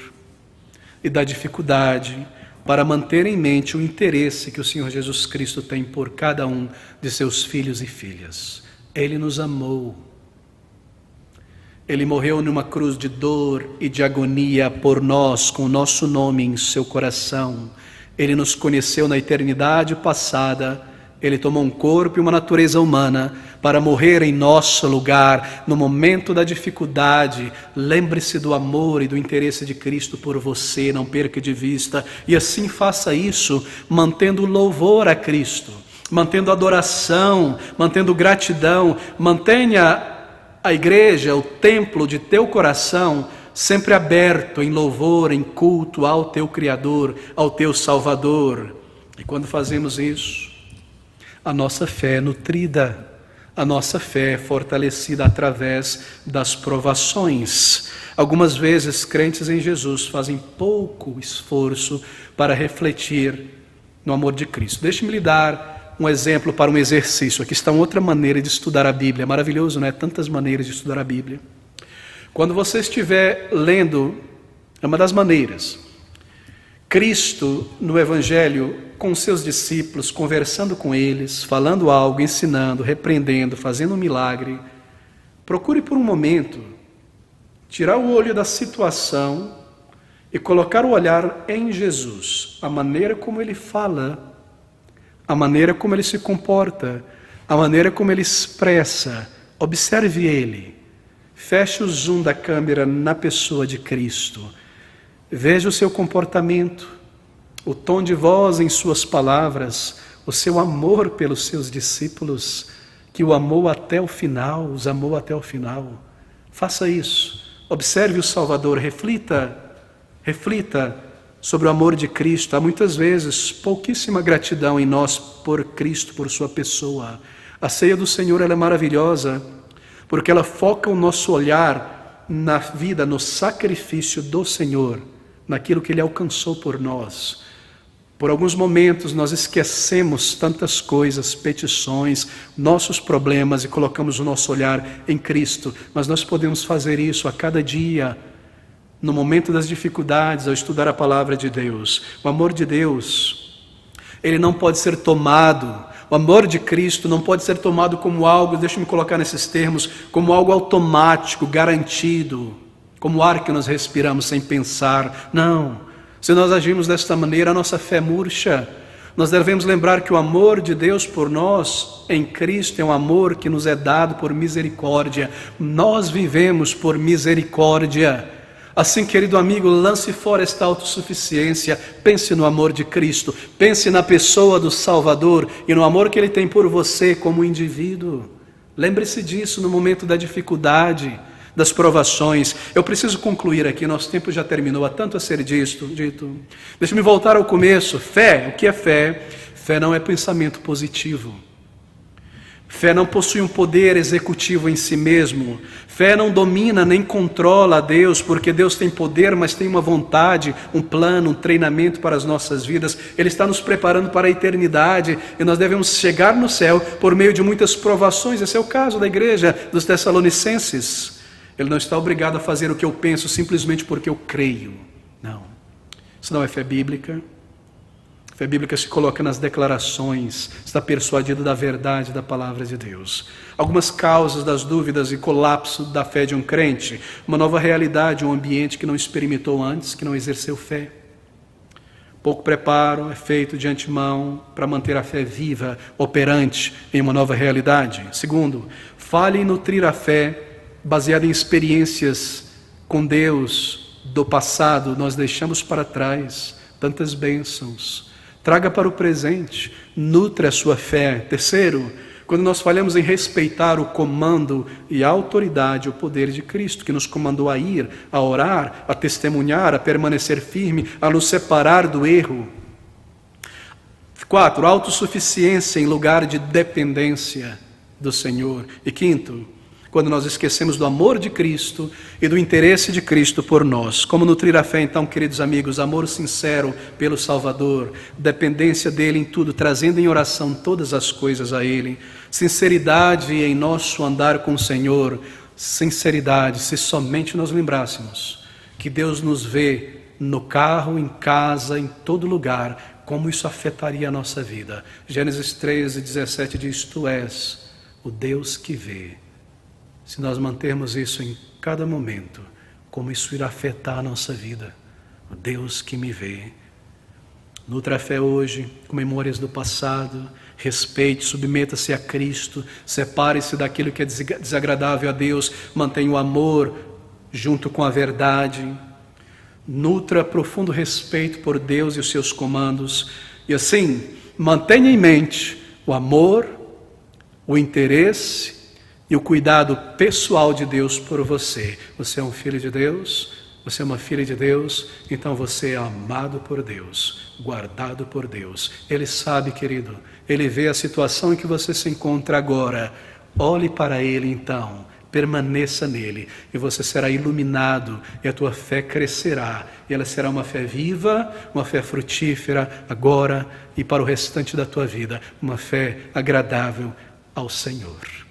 e da dificuldade, para manter em mente o interesse que o Senhor Jesus Cristo tem por cada um de seus filhos e filhas. Ele nos amou. Ele morreu numa cruz de dor e de agonia por nós, com o nosso nome em seu coração. Ele nos conheceu na eternidade passada. Ele tomou um corpo e uma natureza humana para morrer em nosso lugar. No momento da dificuldade, lembre-se do amor e do interesse de Cristo por você, não perca de vista. E assim faça isso, mantendo louvor a Cristo, mantendo adoração, mantendo gratidão. Mantenha a igreja, o templo de teu coração, sempre aberto em louvor, em culto ao teu Criador, ao teu Salvador. E quando fazemos isso, a nossa fé é nutrida, a nossa fé é fortalecida através das provações. Algumas vezes, crentes em Jesus fazem pouco esforço para refletir no amor de Cristo. Deixe-me lhe dar um exemplo para um exercício. Aqui está uma outra maneira de estudar a Bíblia. É maravilhoso, não é? Tantas maneiras de estudar a Bíblia. Quando você estiver lendo, é uma das maneiras, Cristo no Evangelho, com seus discípulos, conversando com eles, falando algo, ensinando, repreendendo, fazendo um milagre, procure por um momento tirar o olho da situação e colocar o olhar em Jesus, a maneira como ele fala, a maneira como ele se comporta, a maneira como ele expressa. Observe ele. Feche o zoom da câmera na pessoa de Cristo. Veja o seu comportamento, o tom de voz em suas palavras, o seu amor pelos seus discípulos, que o amou até o final, os amou até o final. Faça isso. Observe o Salvador, reflita sobre o amor de Cristo. Há muitas vezes pouquíssima gratidão em nós por Cristo, por sua pessoa. A ceia do Senhor, ela é maravilhosa, porque ela foca o nosso olhar na vida, no sacrifício do Senhor, naquilo que Ele alcançou por nós. Por alguns momentos nós esquecemos tantas coisas, petições, nossos problemas e colocamos o nosso olhar em Cristo. Mas nós podemos fazer isso a cada dia, no momento das dificuldades, ao estudar a palavra de Deus. O amor de Deus, ele não pode ser tomado, o amor de Cristo não pode ser tomado como algo, deixa-me colocar nesses termos, como algo automático, garantido, como o ar que nós respiramos sem pensar. Não, se nós agimos desta maneira, a nossa fé murcha. Nós devemos lembrar que o amor de Deus por nós, em Cristo, é um amor que nos é dado por misericórdia. Nós vivemos por misericórdia. Assim, querido amigo, lance fora esta autossuficiência, pense no amor de Cristo, pense na pessoa do Salvador e no amor que Ele tem por você como indivíduo. Lembre-se disso no momento da dificuldade, das provações. Eu preciso concluir aqui, nosso tempo já terminou, há tanto a ser dito. Deixa-me voltar ao começo. Fé, o que é fé? Fé não é pensamento positivo. Fé não possui um poder executivo em si mesmo. Fé não domina nem controla a Deus, porque Deus tem poder, mas tem uma vontade, um plano, um treinamento para as nossas vidas. Ele está nos preparando para a eternidade e nós devemos chegar no céu por meio de muitas provações. Esse é o caso da igreja dos Tessalonicenses. Ele não está obrigado a fazer o que eu penso simplesmente porque eu creio. Não. Isso não é fé bíblica. A fé bíblica se coloca nas declarações, está persuadido da verdade da palavra de Deus. Algumas causas das dúvidas e colapso da fé de um crente: uma nova realidade, um ambiente que não experimentou antes, que não exerceu fé. Pouco preparo é feito de antemão para manter a fé viva, operante em uma nova realidade. Segundo, falha em nutrir a fé baseada em experiências com Deus do passado. Nós deixamos para trás tantas bênçãos. Traga para o presente, nutre a sua fé. Terceiro, quando nós falhamos em respeitar o comando e a autoridade, o poder de Cristo, que nos comandou a ir, a orar, a testemunhar, a permanecer firme, a nos separar do erro. 4, autossuficiência em lugar de dependência do Senhor. E quinto, quando nós esquecemos do amor de Cristo e do interesse de Cristo por nós. Como nutrir a fé, então, queridos amigos? Amor sincero pelo Salvador, dependência dEle em tudo, trazendo em oração todas as coisas a Ele, sinceridade em nosso andar com o Senhor, sinceridade, se somente nós lembrássemos que Deus nos vê no carro, em casa, em todo lugar, como isso afetaria a nossa vida. Gênesis 13:17 diz: Tu és o Deus que vê. Se nós mantermos isso em cada momento, como isso irá afetar a nossa vida? O Deus que me vê. Nutra a fé hoje, com memórias do passado, respeite, submeta-se a Cristo, separe-se daquilo que é desagradável a Deus, mantenha o amor junto com a verdade, nutra profundo respeito por Deus e os seus comandos, e assim, mantenha em mente o amor, o interesse e o cuidado pessoal de Deus por você. Você é um filho de Deus, você é uma filha de Deus, então você é amado por Deus, guardado por Deus. Ele sabe, querido, Ele vê a situação em que você se encontra agora. Olhe para Ele então, permaneça nele, e você será iluminado, e a tua fé crescerá, e ela será uma fé viva, uma fé frutífera, agora e para o restante da tua vida, uma fé agradável ao Senhor.